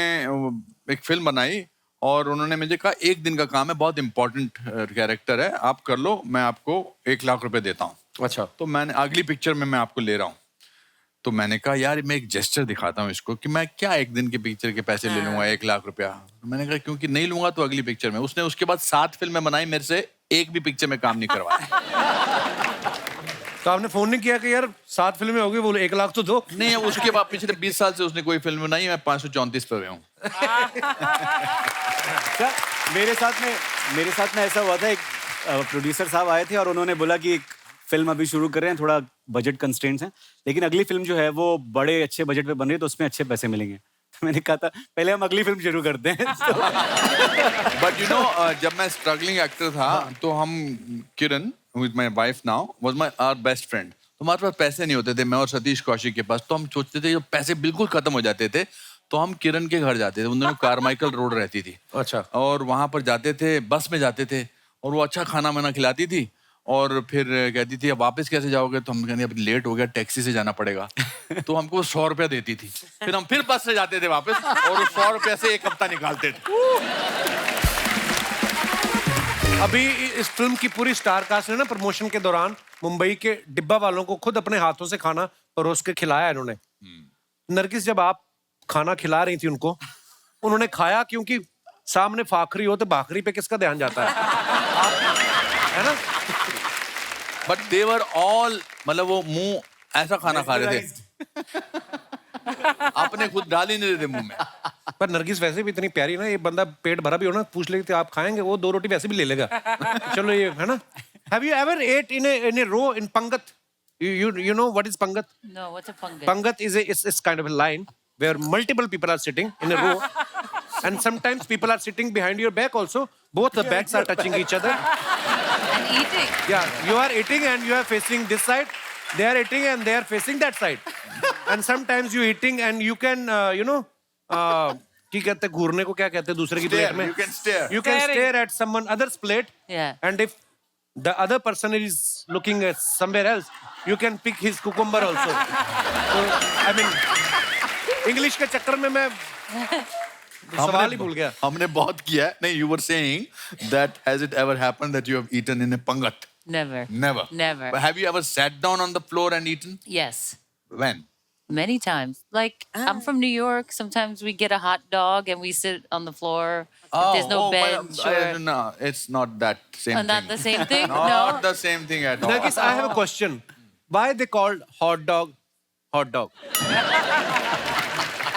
एक फिल्म बनाई और उन्होंने मुझे कहा 1 दिन का काम है, बहुत इंपॉर्टेंट कैरेक्टर है, आप कर लो, मैं आपको 1 लाख रुपए देता हूँ। अच्छा। तो मैंने अगली पिक्चर में मैं आपको ले रहा हूँ। तो मैंने कहा यार मैं एक जेस्चर दिखाता हूँ इसको कि मैं क्या 1 दिन के पिक्चर के पैसे ले लूंगा 1 लाख रुपया। तो मैंने कहा क्योंकि नहीं लूंगा तो अगली पिक्चर में। उसने उसके बाद 7 फिल्में बनाई, मेरे से एक भी पिक्चर में काम नहीं करवाया। तो आपने फोन नहीं किया कि यार 7 फिल्में हो गई, बोलो 1 लाख तो दो? नहीं, उसके बाद पिछले 20 साल से उसने कोई फिल्म बनाई, मैं 534 पे हूँ। सर, मेरे साथ में ऐसा हुआ था, एक प्रोड्यूसर साहब आए थे और उन्होंने बोला कि एक फिल्म अभी शुरू कर रहे हैं, थोड़ा बजट कंस्ट्रेंट्स हैं, लेकिन अगली फिल्म जो है वो बड़े अच्छे बजट पे बन रही है, तो उसमें अच्छे पैसे मिलेंगे। तो मैंने कहा था पहले हम अगली फिल्म शुरू करते हैं। बट यू नो, जब मैं स्ट्रगलिंग एक्टर था तो हम Kiran with my wife now was my our best friend. तो हमारे पास पैसे नहीं होते थे, मैं और सतीश कौशिक के पास। तो हम सोचते थे जब पैसे बिल्कुल खत्म हो जाते थे तो हम किरण के घर जाते थे। उन दोनों कारमाइकल रोड रहती थी। अच्छा। और वहां पर जाते थे, बस में जाते थे, और वो अच्छा खाना वाना खिलाती थी और फिर कहती थी अब वापस कैसे जाओगे? तो हम कहते अब लेट हो गया, टैक्सी से जाना पड़ेगा। तो हमको 100 रुपया देती थी, फिर हम फिर बस से जाते थे वापस और 100 रुपया से 1 हफ्ता निकालते थे। अभी इस फिल्म की पूरी स्टार कास्ट ने ना प्रमोशन के दौरान मुंबई के डिब्बा वालों को खुद अपने हाथों से खाना परोस के खिलाया इन्होंने। नरगिस, जब आप खाना खिला रही थी उनको, उन्होंने खाया क्योंकि सामने फाखरी हो तो भाखरी पे किसका ध्यान जाता है? है ना? बट दे वर ऑल, मतलब वो मुंह ऐसा खाना खा रहे थे, अपने खुद डाल ही नहीं देते मुंह में। पर नरगिस वैसे भी इतनी प्यारी ना, ये बंदा पेट भरा भी हो ना, पूछ लेती आप खाएंगे, वो 2 रोटी वैसे भी ले लेगा। चलो ये है ना। Have you ever ate in a row in Pangat? You know what is Pangat? No, what's a pangat? Pangat is kind of a line where multiple people are sitting in a row, and sometimes people are sitting behind your back also. Both the backs are touching each other. And eating. Yeah, you are eating and you are facing this side. They are eating and they are facing that side. And sometimes you eating and you can, क्या कहते हैं, घूरने को क्या कहते हैं दूसरे की plate में? You can stare. You can stare at someone other's plate. Yeah. And if the other person is looking at somewhere else, you can pick his cucumber also. So, I mean, English के चक्कर में मैं सवाल ही भूल गया। हमने बहुत किया है। नहीं, you were saying that has it ever happened that you have eaten in a pangat? Never. Never. Never. But have you ever sat down on the floor and eaten? Yes. When? Many times. Like, I'm from New York. Sometimes we get a hot dog and we sit on the floor. If there's no bench or... No, it's not that same thing. Not the same thing? Not No? the same thing at all. Nagis, I have a question. Why they called hot dog hot dog?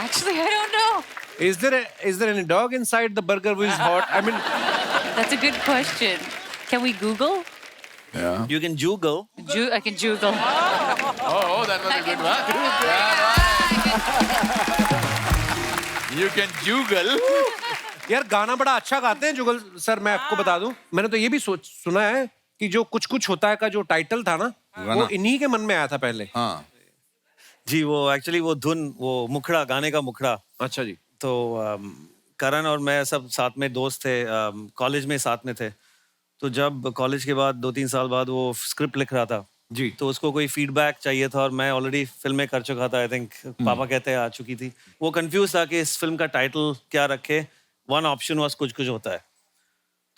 Actually, I don't know. Is there any dog inside the burger which is hot? I mean, That's a good question. Can we Google? Yeah. You can Google. I can Google. Oh, that was a good one. You can Google. यार गाना बड़ा अच्छा गाते हैं जुगल sir. मैं आपको बता दूं, मैंने तो ये भी सुना है कि जो कुछ कुछ होता है का जो टाइटल था ना, वो इन्हीं के मन में आया था पहले। हाँ जी, वो एक्चुअली वो धुन, वो मुखड़ा, गाने का मुखड़ा। अच्छा जी। तो करण और मैं सब साथ में दोस्त थे, कॉलेज में साथ में थे। तो जब कॉलेज के बाद 2-3 साल बाद वो स्क्रिप्ट लिख रहा था, जी। तो उसको कोई फीडबैक चाहिए था और मैं ऑलरेडी फिल्में कर चुका था। आई थिंक पापा कहते हैं आ चुकी थी। वो कंफ्यूज था कि इस फिल्म का टाइटल क्या रखे। वन ऑप्शन वाज कुछ कुछ होता है।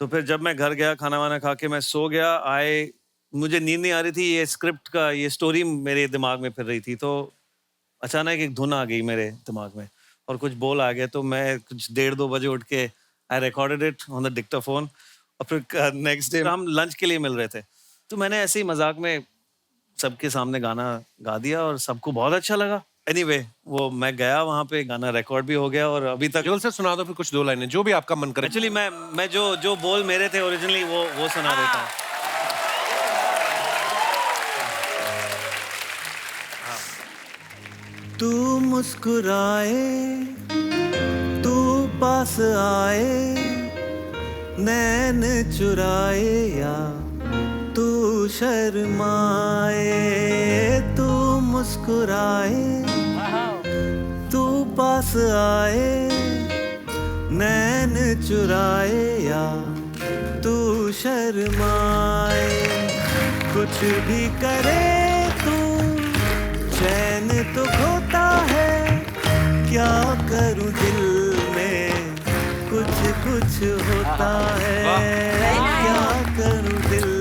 तो फिर जब मैं घर गया, खाना वाना खा के मैं सो गया, मुझे नींद नहीं आ रही थी, ये स्क्रिप्ट का ये स्टोरी मेरे दिमाग में फिर रही थी। तो अचानक एक धुन आ गई मेरे दिमाग में और कुछ बोल आ गया। तो मैं कुछ 1:30-2 बजे उठ के I recorded it on the Dictaphone और फिर नेक्स्ट डे हम लंच के लिए मिल रहे थे। तो मैंने ऐसे ही मजाक में सबके सामने गाना गा दिया और सबको बहुत अच्छा लगा। एनीवे वो मैं गया वहाँ पे, गाना रिकॉर्ड भी हो गया और अभी तक जुगल सर सुना दो फिर कुछ 2 लाइनें जो भी आपका मन करे। एक्चुअली मैं जो बोल मेरे थे ओरिजिनली वो सुना देता हूँ। तू मुस्कुराए, तू पास आए, नैन चुराए या तू शर्माए, तू मुस्कुराए, तू पास आए, नैन चुराए या तू शर्माए, कुछ भी करे तू चैन तो खोता है, क्या करूं दिल में कुछ कुछ होता है, क्या करूं दिल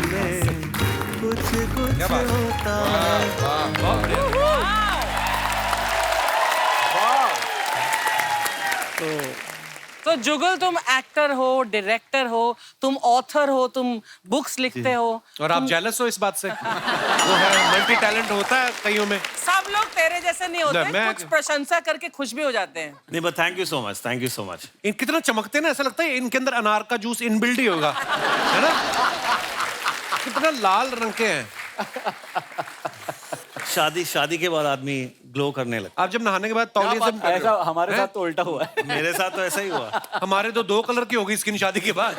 में कुछ कुछ होता है। तो जुगल तुम एक्टर हो, डायरेक्टर हो, तुम ऑथर हो, तुम बुक्स लिखते हो और आप जेलस हो इस बात से? वो है मल्टी टैलेंट होता है कईयों में। सब लोग तेरे जैसे नहीं होते, मैं- कुछ प्रशंसा करके खुश भी हो जाते हैं। नहीं but thank you so much, thank you so much. इन कितना चमकते हैं ना, ऐसा लगता है इनके अंदर अनार का जूस इनबिल्ड ही होगा, है ना? कितना लाल रंग के हैं। शादी के बाद आदमी ग्लो करने लगता आप जब नहाने के बाद तौलिए से ऐसा हमारे साथ तो उल्टा हुआ है। है। मेरे साथ तो ऐसा ही हुआ। हमारे तो 2 कलर की होगी स्किन शादी के बाद।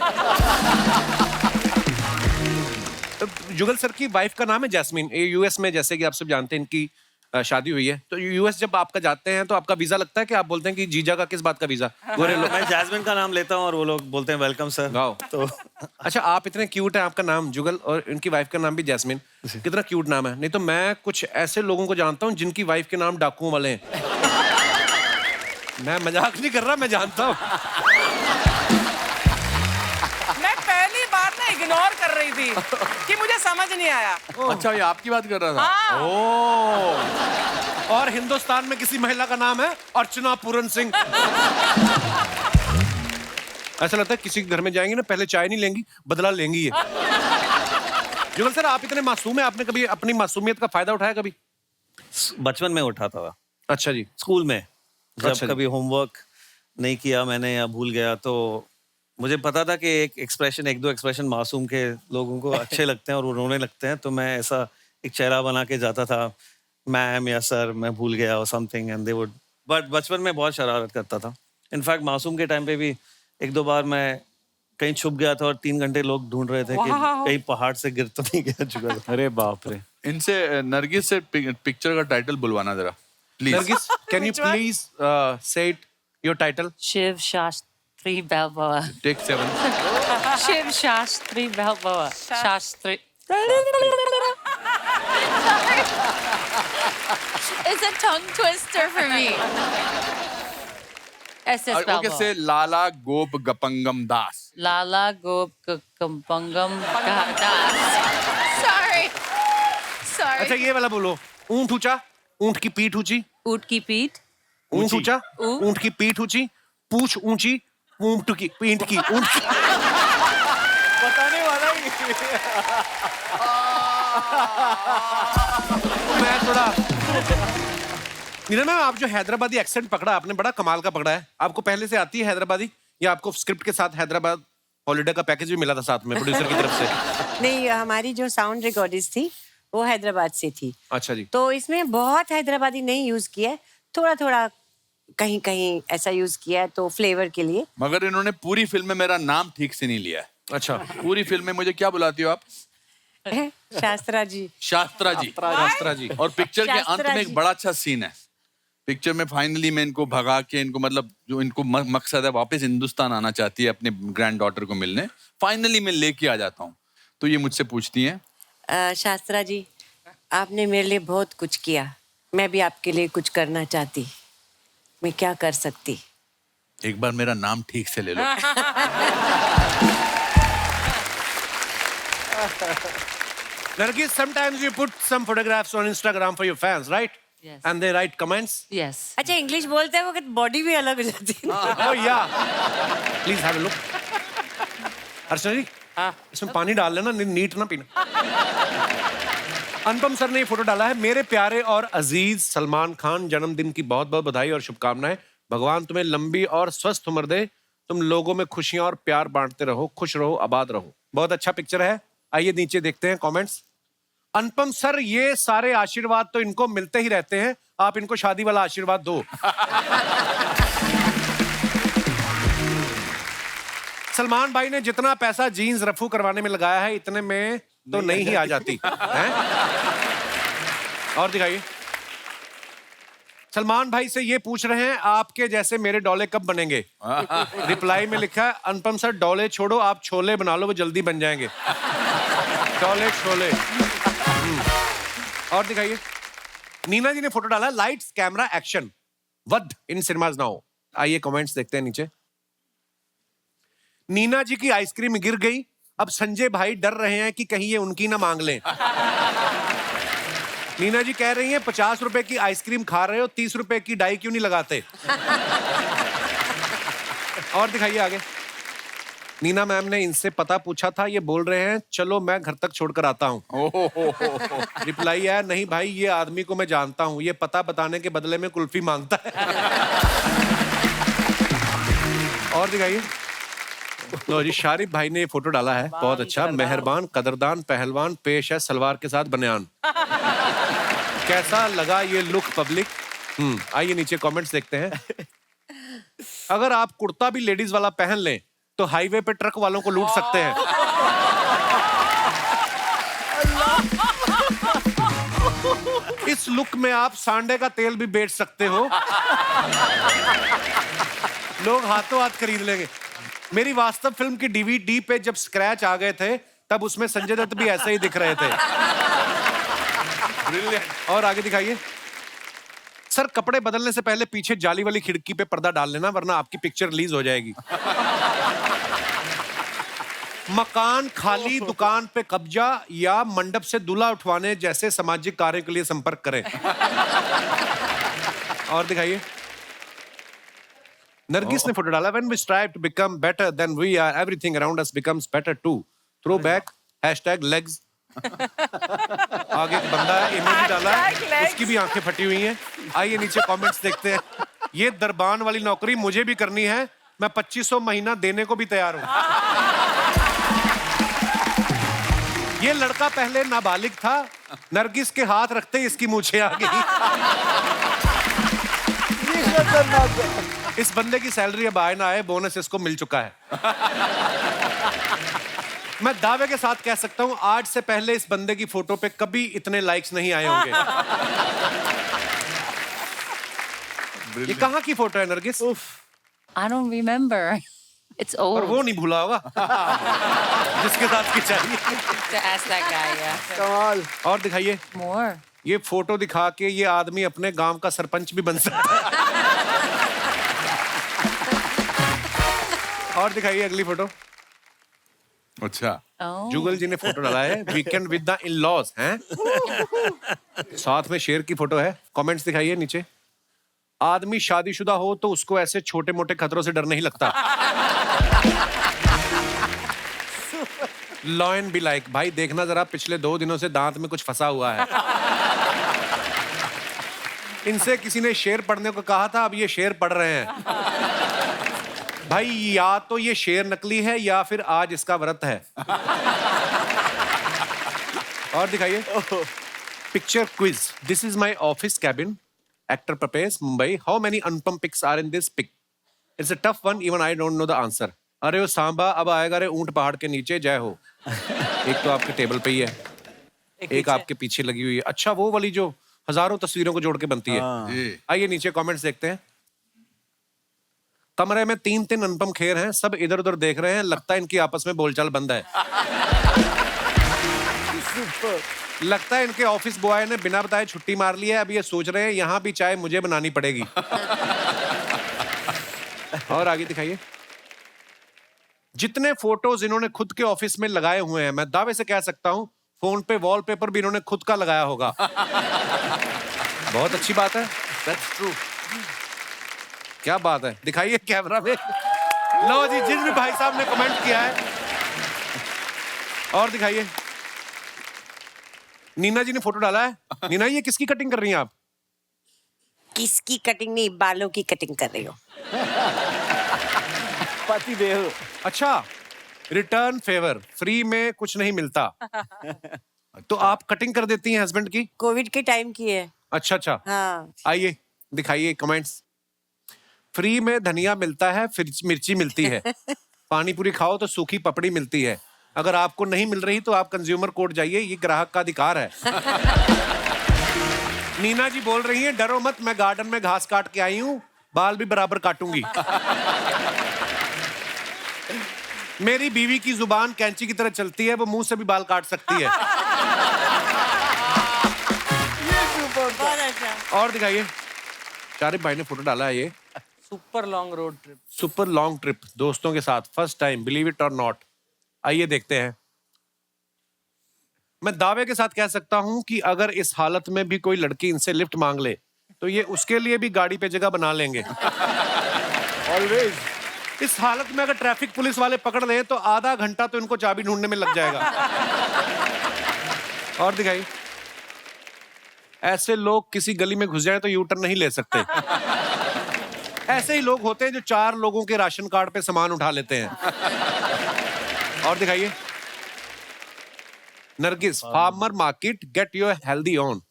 जुगल सर की वाइफ का नाम है जैस्मीन। ये यूएस में, जैसे कि आप सब जानते हैं, इनकी शादी हुई है। तो यूएस जब आपका जाते हैं तो आपका वीजा लगता है कि आप बोलते हैं कि जीजा का किस बात का वीजा? गोरे लोग। मैं जैस्मिन का नाम लेता हूँ और वो लोग बोलते हैं वेलकम सर। गाओ। तो अच्छा, आप इतने क्यूट हैं, आपका नाम जुगल और इनकी वाइफ का नाम भी जैस्मिन। कितना क्यूट नाम है। नहीं तो मैं कुछ ऐसे लोगों को जानता हूँ जिनकी वाइफ के नाम डाकुओं वाले हैं। मैं मजाक नहीं कर रहा, मैं जानता हूँ। मैं पहली बार ना इग्नोर कर रही थी कि मुझे समझ नहीं आया। अच्छा, ये आपकी बात कर रहा था। हाँ। ओ, और हिंदुस्तान में किसी महिला का नाम है अर्चना पूरन सिंह। ऐसा लगता है किसी के घर में जाएंगे ना, पहले चाय नहीं लेंगी, बदला लेंगी ये। जुगल सर, आप इतने मासूम हैं, आपने कभी अपनी मासूमियत का फायदा उठाया कभी? बचपन में उठाता था। अच्छा जी। स्कूल में जब अच्छा जी। कभी होमवर्क नहीं किया मैंने या भूल गया तो मुझे पता था कि एक दो एक्सप्रेशन मासूम के लोगों को अच्छे लगते हैं और वो रोने लगते हैं। तो मैं ऐसा एक चेहरा बना के जाता था, मैम या सर मैं भूल गया और something, and they would. But बचपन में बहुत शरारत करता था। इनफैक्ट मासूम के टाइम पे भी 1-2 बार मैं कहीं छुप गया था और 3 घंटे लोग ढूंढ रहे थे कि वाह। कहीं पहाड़ से गिर तो नहीं गया जुगल। अरे बाप रे। इनसे नरगिस से पिक्चर का टाइटल बुलवाना जरा please. Nargis, can you Which one? please say it, your title? Shiv Shastri Balboa. Take 7। Shiv Shastri Balboa. Shastri. It's a tongue twister for me. SS okay, Balboa. से लाला गोप गपंगम दास। Lala Gop Kumpangam Das. Sorry. अच्छा, Sorry. ये वाला बोलो। ऊंट ऊंचा, ऊंट की पीठ ऊंची। Oot ki peet. ऊंट ऊंचा, ऊंट। ऊंट की पीठ ऊंची, पूछ ऊंची, ऊंट की पीठ की ऊंट की। बताने वाला ही। मैं थोड़ा नीना मैम, आप जो हैदराबादी एक्सेंट पकड़ा आपने, बड़ा कमाल का पकड़ा है। आपको पहले से आती है हैदराबादी या आपको स्क्रिप्ट के साथ हैदराबाद हॉलीडे का पैकेज भी मिला था साथ में प्रोड्यूसर की तरफ से? नहीं, हमारी जो साउंड रिकॉर्डिस्ट थी वो हैदराबाद से थी। अच्छा जी। तो इसमें बहुत हैदराबादी नहीं यूज किया है, थोड़ा थोड़ा कहीं कहीं ऐसा यूज किया है तो फ्लेवर के लिए। मगर इन्होंने पूरी फिल्म में मेरा नाम ठीक से नहीं लिया है। अच्छा, पूरी फिल्म में मुझे क्या बुलाती हो आप? शास्त्रा जी। शास्त्रा जी। शास्त्रा जी। और पिक्चर के अंत शास्त्रा में जी। एक बड़ा अच्छा सीन है। पिक्चर में फाइनली मैं इनको भगा के, इनको मतलब जो इनको मकसद है वापस हिंदुस्तान आना चाहती है अपने ग्रैंड डॉटर को मिलने, फाइनली मैं लेके आ जाता हूँ। तो ये मुझसे पूछती हैं शास्त्रा जी, आपने मेरे लिए बहुत कुछ किया, मैं भी आपके लिए कुछ करना चाहती, मैं क्या कर सकती? एक बार मेरा नाम ठीक से ले लो। Nargis, sometimes you put some photographs on Instagram for your fans, right? Yes. And they write comments. Yes. अच्छा, इंग्लिश बोलते हैं वक्त बॉडी भी अलग हो जाती है। Oh yeah. Please have a look. अर्चना जी, इसमें पानी डाल लेना, नीट ना पीना। अनुपम सर ने ये फोटो डाला है। मेरे प्यारे और अजीज सलमान खान, जन्मदिन की बहुत बहुत बधाई और शुभकामनाएं। भगवान तुम्हें लंबी और स्वस्थ उम्र दे, तुम लोगों में खुशियां और प्यार बांटते रहो, खुश रहो, आबाद रहो। बहुत अच्छा पिक्चर है। आइए नीचे देखते हैं कमेंट्स। अनुपम सर, ये सारे आशीर्वाद तो इनको मिलते ही रहते हैं, आप इनको शादी वाला आशीर्वाद दो। सलमान भाई ने जितना पैसा जीन्स रफू करवाने में लगाया है, इतने में तो नहीं ही आ जाती हैं? और दिखाइए। सलमान भाई से ये पूछ रहे हैं, आपके जैसे मेरे डोले कब बनेंगे? रिप्लाई में लिखा है, अनुपम सर डोले छोड़ो, आप छोले बना लो, वो जल्दी बन जाएंगे। डोले छोले। और दिखाइए। नीना जी ने फोटो डाला, लाइट्स कैमरा एक्शन, वध इन सिनेमाज नाउ। आइए कमेंट्स देखते हैं नीचे। नीना जी की आइसक्रीम गिर गई, अब संजय भाई डर रहे हैं कि कहीं ये उनकी ना मांग लें। नीना जी कह रही हैं, 50 रुपए की आइसक्रीम खा रहे हो, 30 रुपए की डाई क्यों नहीं लगाते? और दिखाइए आगे। नीना मैम ने इनसे पता पूछा था, ये बोल रहे हैं चलो मैं घर तक छोड़कर आता हूँ। रिप्लाई है, नहीं भाई ये आदमी को मैं जानता हूँ, ये पता बताने के बदले में कुल्फी मांगता है। और दिखाइए। लो जी, शारिफ भाई ने ये फोटो डाला है, बहुत अच्छा। मेहरबान, कदरदान, पहलवान, पेश है सलवार के साथ बनियान। कैसा लगा ये लुक पब्लिक? आइए नीचे कमेंट्स देखते हैं। अगर आप कुर्ता भी लेडीज वाला पहन लें तो हाईवे पे ट्रक वालों को लूट सकते हैं। इस लुक में आप सांडे का तेल भी बेच सकते हो, लोग हाथों हाथ खरीद लेंगे। मेरी वास्तव फिल्म की डीवीडी पे जब स्क्रैच आ गए थे, तब उसमें संजय दत्त भी ऐसे ही दिख रहे थे। और आगे दिखाइए। सर, कपड़े बदलने से पहले पीछे जाली वाली खिड़की पे पर्दा डाल लेना, वरना आपकी पिक्चर रिलीज हो जाएगी। मकान खाली, दुकान पे कब्जा या मंडप से दूल्हा उठवाने जैसे सामाजिक कार्य के लिए संपर्क करें। और दिखाइए। नरगिस ने फोटो डाला, when we strive to become better than we are, everything around us becomes better too. Throwback, #legs. आगे एक बंदा है, इमोजी डाला है, उसकी भी आंखें फटी हुई हैं। आइए नीचे कमेंट्स देखते हैं। ये दरबान वाली नौकरी मुझे भी करनी है, मैं 2500 महीना देने को भी तैयार हूं। ये लड़का पहले नाबालिग था, नरगिस के हाथ रखते ही इसकी मूछें आ गई। इस बंदे की सैलरी अब आए ना आए, बोनस इसको मिल चुका है। मैं दावे के साथ कह सकता हूं, आज से पहले इस बंदे की फोटो पे कभी इतने लाइक्स नहीं आए होंगे। ये कहाँ की फोटो है Nargis? I don't remember. It's और old. वो नहीं भूला होगा जिसके साथ की चाहिए। To ask that guy, yeah. कमाल। और दिखाइए। More. ये फोटो दिखा के ये आदमी अपने गांव का सरपंच भी बन सकता है। और दिखाइए अगली फोटो। अच्छा। Oh. जुगल जी ने फोटो डाला है, वीकेंड विद द इन-लॉज हैं। साथ में शेर की फोटो है। कमेंट्स दिखाइए नीचे। आदमी शादीशुदा हो तो उसको ऐसे छोटे मोटे खतरों से डर नहीं लगता। लॉयन बी लाइक, भाई देखना जरा, पिछले 2 दिनों से दांत में कुछ फंसा हुआ है। इनसे किसी ने शेर पढ़ने को कहा था, अब ये शेर पढ़ रहे हैं। भाई या तो ये शेर नकली है या फिर आज इसका व्रत है। और दिखाइए। Picture quiz, this is my office cabin, actor prepares, Mumbai. How many Anupam pics are in this pic? It's a tough one, even I don't know the answer. अरे वो सांबा अब आएगा रे ऊंट पहाड़ के नीचे, जय हो। एक तो आपके टेबल पे ही है, एक आपके पीछे लगी हुई है। अच्छा, वो वाली जो हजारों तस्वीरों को जोड़ के बनती है। आइए नीचे कमेंट्स देखते हैं। कमरे में 3 अनुपम खेर हैं, सब इधर उधर देख रहे हैं, लगता है इनकी आपस में बोलचाल बंद है। सुपर। लगता है इनके ऑफिस बॉय ने बिना बताए छुट्टी मार ली है। अब ये सोच रहे हैं यहाँ भी चाय मुझे बनानी पड़ेगी। और आगे दिखाइए। जितने फोटोज इन्होंने खुद के ऑफिस में लगाए हुए हैं, मैं दावे से कह सकता हूं फोन पे वॉलपेपर भी इन्होंने खुद का लगाया होगा। बहुत अच्छी बात है। That's true. क्या बात है, दिखाइए कैमरा में। लो जी, जिन भी भाई साहब ने कमेंट किया है। और दिखाइए। नीना जी ने फोटो डाला है। नीना, ये किसकी कटिंग कर रही हैं आप? किसकी कटिंग नहीं, बालों की कटिंग कर रही हूँ। पति देव। अच्छा, रिटर्न फेवर, फ्री में कुछ नहीं मिलता। तो आप कटिंग कर देती हैं हस्बैंड की? कोविड के टाइम की है। अच्छा अच्छा, हाँ। आइए दिखाइए कमेंट्स। फ्री में धनिया मिलता है, फिर मिर्ची मिलती है। पानी पूरी खाओ तो सूखी पपड़ी मिलती है। अगर आपको नहीं मिल रही तो आप कंज्यूमर कोर्ट जाइए, ये ग्राहक का अधिकार है। नीना जी बोल रही हैं, डरो मत, मैं गार्डन में घास काट के आई हूं, बाल भी बराबर काटूंगी। मेरी बीवी की जुबान कैंची की तरह चलती है, वो मुंह से भी बाल काट सकती है। बहुत अच्छा। और दिखाइए। शारिफ भाई ने फोटो डाला है ये। Super long road trip. Super long trip दोस्तों के साथ, फर्स्ट टाइम, बिलीव इट और नॉट। आइए देखते हैं। मैं दावे के साथ कह सकता हूं कि अगर इस हालत में भी कोई लड़की इनसे लिफ्ट मांग ले तो ये उसके लिए भी गाड़ी पे जगह बना लेंगे। ऑलवेज। इस हालत में अगर ट्रैफिक पुलिस वाले पकड़ लें तो आधा घंटा तो इनको चाबी ढूंढने में लग जाएगा। और दिखाइए। ऐसे लोग किसी गली में घुस जाए तो यू टर्न नहीं ले सकते। ऐसे ही लोग होते हैं जो 4 लोगों के राशन कार्ड पे सामान उठा लेते हैं। और दिखाइए। Nargis, farmer market, get your healthy on.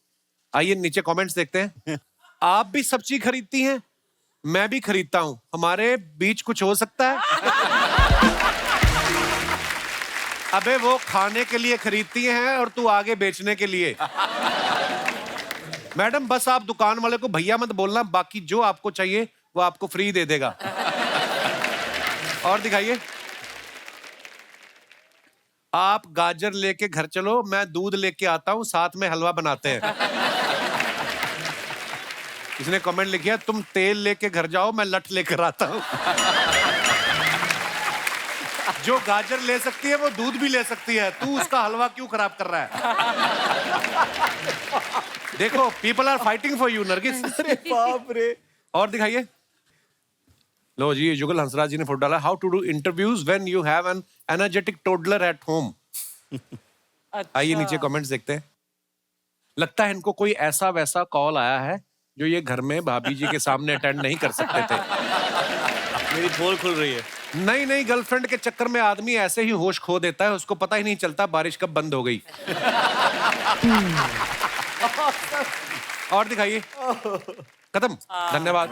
आइए नीचे कमेंट्स देखते हैं। आप भी सब्जी खरीदती हैं? मैं भी खरीदता हूं, हमारे बीच कुछ हो सकता है? अबे वो खाने के लिए खरीदती हैं और तू आगे बेचने के लिए। मैडम बस आप दुकान वाले को भैया मत बोलना, बाकी जो आपको चाहिए वो आपको फ्री दे देगा। और दिखाइए। आप गाजर लेके घर चलो, मैं दूध लेके आता हूं, साथ में हलवा बनाते हैं। इसने कमेंट लिखा, तुम तेल लेके घर जाओ, मैं लठ लेकर आता हूं। जो गाजर ले सकती है वो दूध भी ले सकती है, तू उसका हलवा क्यों खराब कर रहा है? देखो, people are fighting for you Nargis. अरे बाप रे। और दिखाइए। लो जी, जुगल हंसराज जी ने फोटो डाला। How to do interviews when you have an energetic toddler at home. आइए नीचे कमेंट्स देखते हैं। लगता है इनको कोई ऐसा वैसा कॉल आया है जो ये घर में भाभी जी के सामने अटेंड नहीं कर सकते थे। मेरी पोल खुल रही है। नई नई गर्लफ्रेंड के चक्कर में आदमी ऐसे ही होश खो देता है, उसको पता ही नहीं चलता बारिश कब बंद हो गई। और दिखाइए। खत्म। धन्यवाद।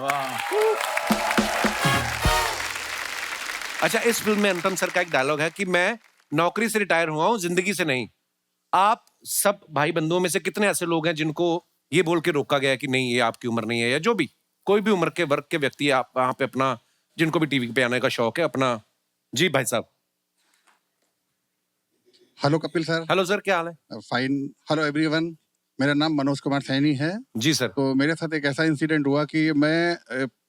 अच्छा, इस फिल्म में अनुपम सर का एक डायलॉग है कि मैं नौकरी से रिटायर हुआ हूं, जिंदगी से नहीं। आप सब भाई बंधुओं में से कितने ऐसे लोग हैं जिनको ये बोल के रोका गया कि नहीं ये आपकी उम्र नहीं है, या जो भी कोई भी उम्र के वर्ग के व्यक्ति आप वहां पे अपना, जिनको भी टीवी पे आने का शौक है, अपना। जी भाई साहब। Hello Kapil sir. Hello sir, क्या हाल है? फाइन। हेलो एवरीवन, मेरा नाम मनोज कुमार सैनी है। जी सर। तो मेरे साथ एक ऐसा इंसिडेंट हुआ कि मैं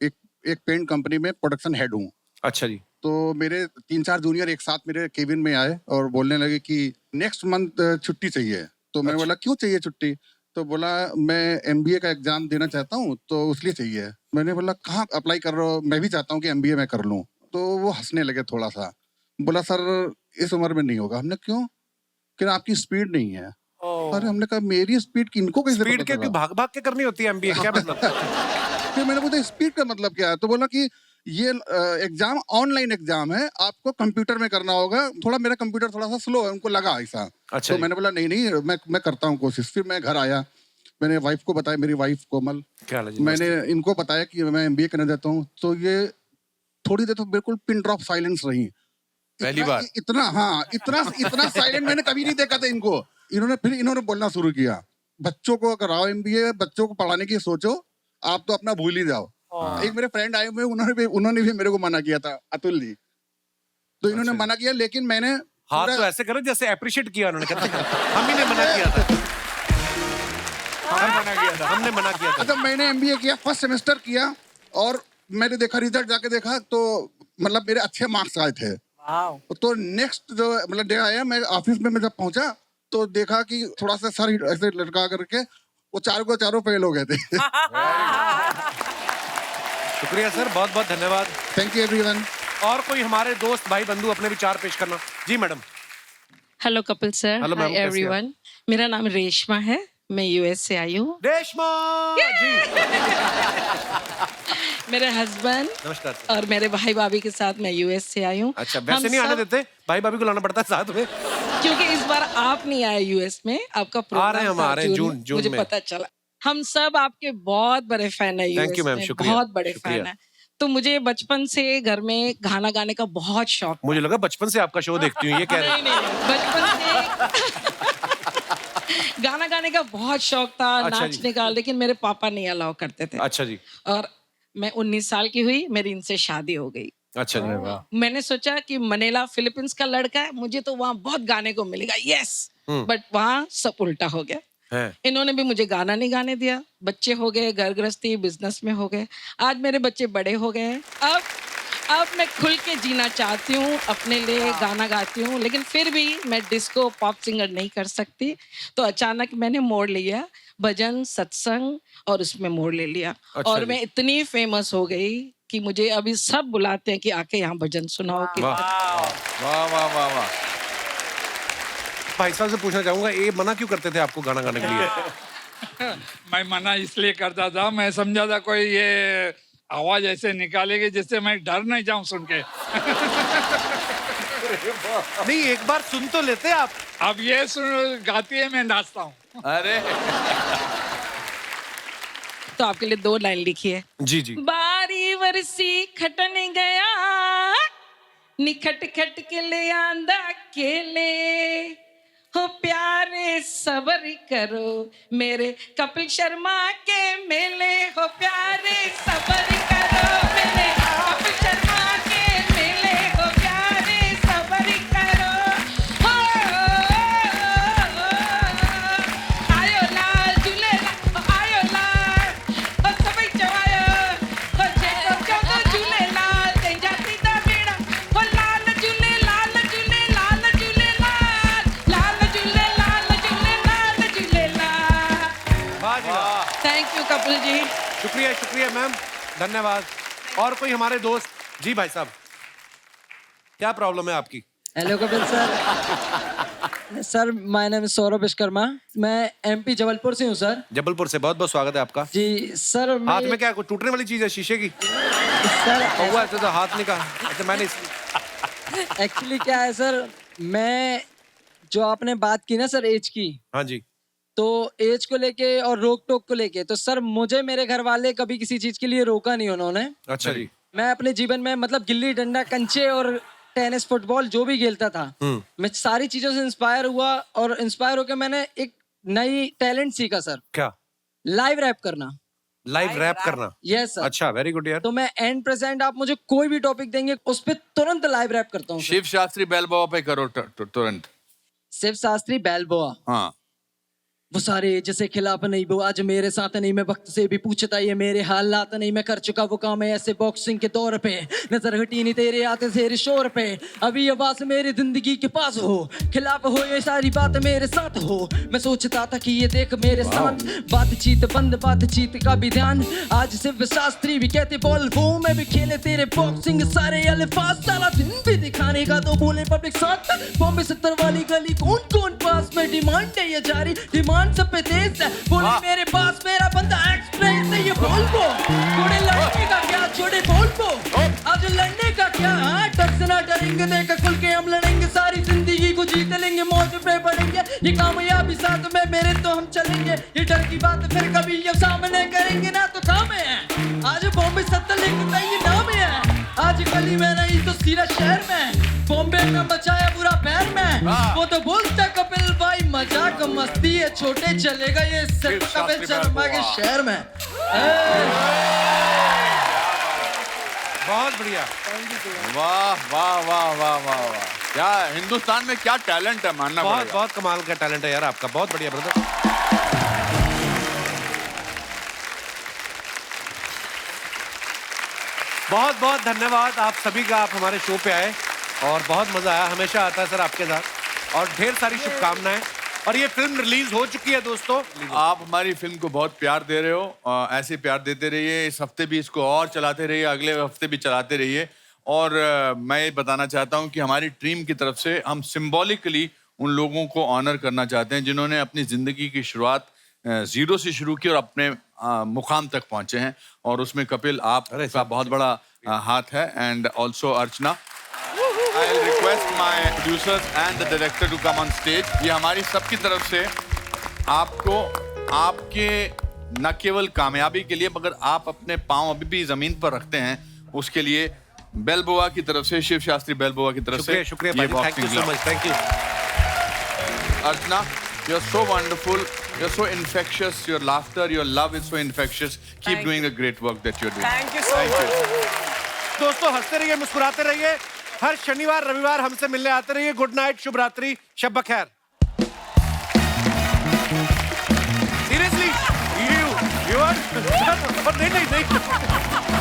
एक पेंट कंपनी में प्रोडक्शन हेड हूँ। अच्छा जी। तो मेरे 3-4 जूनियर एक साथ मेरे केबिन में आए और बोलने लगे कि नेक्स्ट मंथ छुट्टी चाहिए। तो मैंने बोला क्यों चाहिए छुट्टी? तो बोला मैं MBA का एग्जाम देना चाहता हूँ तो उसलिए चाहिए। मैंने बोला कहाँ अप्लाई कर रहे हो? मैं भी चाहता हूँ कि MBA मैं कर लूँ। तो वो हंसने लगे थोड़ा सा, बोला सर इस उम्र में नहीं होगा। हमने क्यों? कि आपकी स्पीड नहीं है। अरे हमने कहा मेरी स्पीड इनको कैसे स्पीड पता के चला? भाग भाग के करनी होती है MBA, क्या मतलब? फिर मैंने पूछा स्पीड का मतलब क्या है? तो बोला कि ये एग्जाम ऑनलाइन एग्जाम है, आपको कंप्यूटर में करना होगा। थोड़ा मेरा कंप्यूटर थोड़ा सा स्लो है, उनको लगा ऐसा। अच्छा। तो मैंने बोला नहीं मैं करता हूँ कोशिश। फिर मैं घर आया, मैंने वाइफ को बताया, मेरी वाइफ कोमल, क्या मैंने इनको बताया कि मैं MBA करने जाता हूँ। तो ये थोड़ी देर तो बिल्कुल पिन ड्रॉप साइलेंस रही। पहली बार इतना साइलेंट मैंने कभी नहीं देखा था इनको। इन्होंने बोलना शुरू किया, बच्चों को कराओ MBA, बच्चों को पढ़ाने की सोचो, आप तो अपना भूल ही जाओ। एक मेरे फ्रेंड आए हुए, उन्होंने भी मेरे को मना किया था, अतुल जी। तो इन्होंने मना किया, लेकिन मैंने हाथ तो ऐसे करो जैसे अप्रिशिएट किया उन्होंने, कहते हम ही ने मना किया था। हमने मना किया था। अच्छा, मैंने एमबीए किया, फर्स्ट सेमेस्टर किया, और मैंने देखा रिजल्ट जाके देखा तो मतलब मेरे अच्छे मार्क्स आए थे। तो नेक्स्ट जो मतलब डे आया, मैं ऑफिस में मैं जब पहुंचा तो देखा कि थोड़ा सा सर ऐसे लटका करके वो चारों फेल हो गए थे। शुक्रिया सर, बहुत बहुत धन्यवाद। Thank you everyone. और कोई हमारे दोस्त भाई बंधु अपने विचार पेश करना। जी madam. Hello Kapil sir, Hello, ma'am, hi कैसे हैं एवरीवन। मेरा नाम रेशमा है, मैं यूएस से आई हूँ। रेशमा जी। मेरे हस्बैंड नमस्कार सर। और मेरे भाई भाभी के साथ मैं यूएस से आई हूँ। अच्छा, वैसे नहीं आने देते, भाई भाभी को लाना पड़ता है साथ में। क्योंकि इस बार आप नहीं आए यूएस में, आपका प्रोग्राम रहे हैं हम, था आ रहे हैं जून मुझे में। पता चला। हम सब आपके बहुत बड़े फैन है Thank you, यूएस ma'am, में, शुक्रिया, बहुत बड़े शुक्रिया। फैन है। तो मुझे बचपन से घर में गाना गाने का बहुत शौक। मुझे लगा बचपन से आपका शो देखती हूँ, ये कह रहे हैं। नहीं, बचपन से गाना गाने का बहुत शौक था, अच्छा जी। नाचने का, लेकिन मेरे पापा नहीं अलाउ करते थे। अच्छा जी। और मैं 19 साल की हुई, मेरी इनसे शादी हो गई। अच्छा जी। मैंने सोचा कि मनीला फिलीपींस का लड़का है, मुझे तो वहाँ बहुत गाने को मिलेगा, यस। बट वहाँ सब उल्टा हो गया। है। इन्होंने भी मुझे गाना नहीं गाने दिया, बच्चे हो गए, घर गृहस्थी, बिजनेस में हो गए। आज मेरे बच्चे बड़े हो गए हैं। अब मैं खुल के जीना चाहती हूँ, अपने लिए गाना गाती हूँ, लेकिन फिर भी मैं डिस्को पॉप सिंगर नहीं कर सकती। तो अचानक मैंने मोड़ लिया, भजन सत्संग, और उसमें मोड़ ले लिया। अच्छा और जी। मैं इतनी फेमस हो गई कि मुझे अभी सब बुलाते हैं कि आके यहाँ भजन सुनाओ। वाह वाह वाह वाह वाह। भाई साहब से पूछना चाहूंगा, ये मना क्यों करते थे आपको गाना गाने के लिए? मैं मना इसलिए करता था, मैं समझा था कोई ये आवाज ऐसे निकालेगी जिससे मैं डर नहीं जाऊं सुन के। नहीं, एक बार सुन तो लेते आप। अब ये सुन गाती है, मैं नाचता हूँ। अरे तो आपके लिए 2 लाइन लिखी है। जी जी। बारी वरसी खटन गया, निखट खट के ले आंदा केले, हो प्यारे सबर करो मेरे कपिल शर्मा के मेले, हो प्यारे सबर करो मेरे कपिल शर्मा के मेले, हो प्यारे सबर करो। हो आयो लाल झूलेलाल, आयो लाल, हो सभई चवायो, हो जेको चवंदो झूलेलाल, तंहिंजा सीधा बेड़ा, हो लाल झूलेलाल, झूलेलाल, झूलेलाल, लाल झूलेलाल, झूलेलाल, झूलेलाल। वाह जी वाह। Thank you Kapil ji. शुक्रिया शुक्रिया मैम, धन्यवाद। और कोई हमारे दोस्त? जी भाई साहब, क्या प्रॉब्लम है आपकी? Hello Kapil sir. Sir my name is Saurabh Vishwakarma, मैं एमपी जबलपुर से हूँ सर। जबलपुर से, बहुत बहुत स्वागत है आपका। जी सर। हाथ में क्या, कोई टूटने वाली चीज है शीशे की? सर हुआ ऐसे तो हाथ नहीं कहा। अच्छा, मैंने एक्चुअली क्या है सर, मैं जो आपने बात की ना सर एज की, हाँ जी। तो एज को लेके और रोक टोक को लेके, तो सर मुझे मेरे घर वाले कभी किसी चीज के लिए रोका नहीं उन्होंने। अच्छा जी। मैं अपने जीवन में मतलब गिल्ली डंडा, कंचे और टेनिस, फुटबॉल जो भी खेलता था, मैं सारी चीजों से इंस्पायर हुआ, और इंस्पायर होकर मैंने एक नई टैलेंट सीखा सर। क्या? लाइव रैप करना। लाइव रैप करना? Yes sir. अच्छा, वेरी गुड यार। तो मैं एंड प्रेजेंट आप मुझे कोई भी टॉपिक देंगे उस पर तुरंत लाइव रैप करता हूँ। शिव शास्त्री बैलबोआ पे करो तुरंत। शिव शास्त्री बैलबोआ। हाँ। वो सारे जैसे खिलाफ नहीं, वो आज मेरे साथ नहीं, मैं वक्त से भी पूछता ये मेरे हालात नहीं, मैं कर चुका वो काम है ऐसे बॉक्सिंग के दौर पे, नजर हटी नहीं तेरे आते तेरे शोर पे, अभी आवाज मेरी जिंदगी के पास हो, खिलाफ हो ये सारी बात मेरे साथ हो, मैं सोचता था कि ये देख मेरे साथ, बातचीत बंद, बातचीत का भी ध्यान, आज शिव शास्त्री भी कहते बॉल वो, मैं भी खेले तेरे बॉक्सिंग सारे अल्फाज, सारा दिन भी दिखाने का तो बोले पब्लिक साथ, बॉम्बे 70 वाली गली कौन कौन पास में, डिमांड है ये जारी, डिमांड सब पे तेज है, बोले मेरे पास मेरा बंदा एक्सप्रेस है, ये बोल को थोड़े लड़ने का क्या, छोड़े बोल को आज लड़ने का क्या, डर से ना डरेंगे, देख खुल के हम लड़ेंगे, सारी जिंदगी को जीत लेंगे, मौज पे पड़ेंगे, ये कामयाबी साथ में मेरे तो हम चलेंगे, ये डर की बात फिर कभी ये सामने करेंगे ना तो काम है, आज बॉम्बे 70 लिखता ये नाम है, आज गली में नहीं तो सीधा शहर में, बॉम्बे का बचाया बुरा पैर में, वो तो बोलता कपिल भाई मजाक मस्ती है, छोटे चलेगा ये सिर्फ कपिल शर्मा के शहर में। बहुत बहुत बढ़िया। वाह वाह वाह वाह वाह वाह, क्या हिंदुस्तान में क्या टैलेंट है, मानना बहुत पड़ेगा। बहुत कमाल का टैलेंट है यार आपका, बहुत बढ़िया ब्रदर। बहुत बहुत धन्यवाद आप सभी का, आप हमारे शो पे आए और बहुत मजा आया, हमेशा आता है सर आपके साथ, और ढेर सारी शुभकामनाएं। और ये फिल्म रिलीज हो चुकी है दोस्तों। आप हमारी फिल्म को बहुत प्यार दे रहे हो, ऐसे प्यार देते रहिए, इस हफ्ते भी इसको और चलाते रहिए, अगले हफ्ते भी चलाते रहिए। और मैं ये बताना चाहता हूँ कि हमारी टीम की तरफ से हम सिंबॉलिकली उन लोगों को ऑनर करना चाहते हैं जिन्होंने अपनी जिंदगी की शुरुआत जीरो से शुरू की और अपने मुकाम तक पहुंचे हैं, और उसमें कपिल आपका बहुत बड़ा हाथ है, and also Archana. I'll request my producers and the director to come on stage. ये हमारी सबकी तरफ से आपको आपके न केवल कामयाबी के लिए, मगर आप अपने पांव अभी भी जमीन पर रखते हैं, उसके लिए बेलबोआ की तरफ से, शिव शास्त्री बेलबोआ की तरफ से शुक्रिया ये भाई, thank you boxing so much, thank you. Archana, you're so wonderful. You're so infectious. Your laughter, your love is so infectious. Keep doing the great work that you're doing. Thank you so much. दोस्तों हंसते रहिए, मुस्कुराते रहिए, हर शनिवार रविवार हमसे मिलने आते रहिए। गुड नाइट, शुभ रात्रि, शब बखैर। सीरियसली, नहीं नहीं नहीं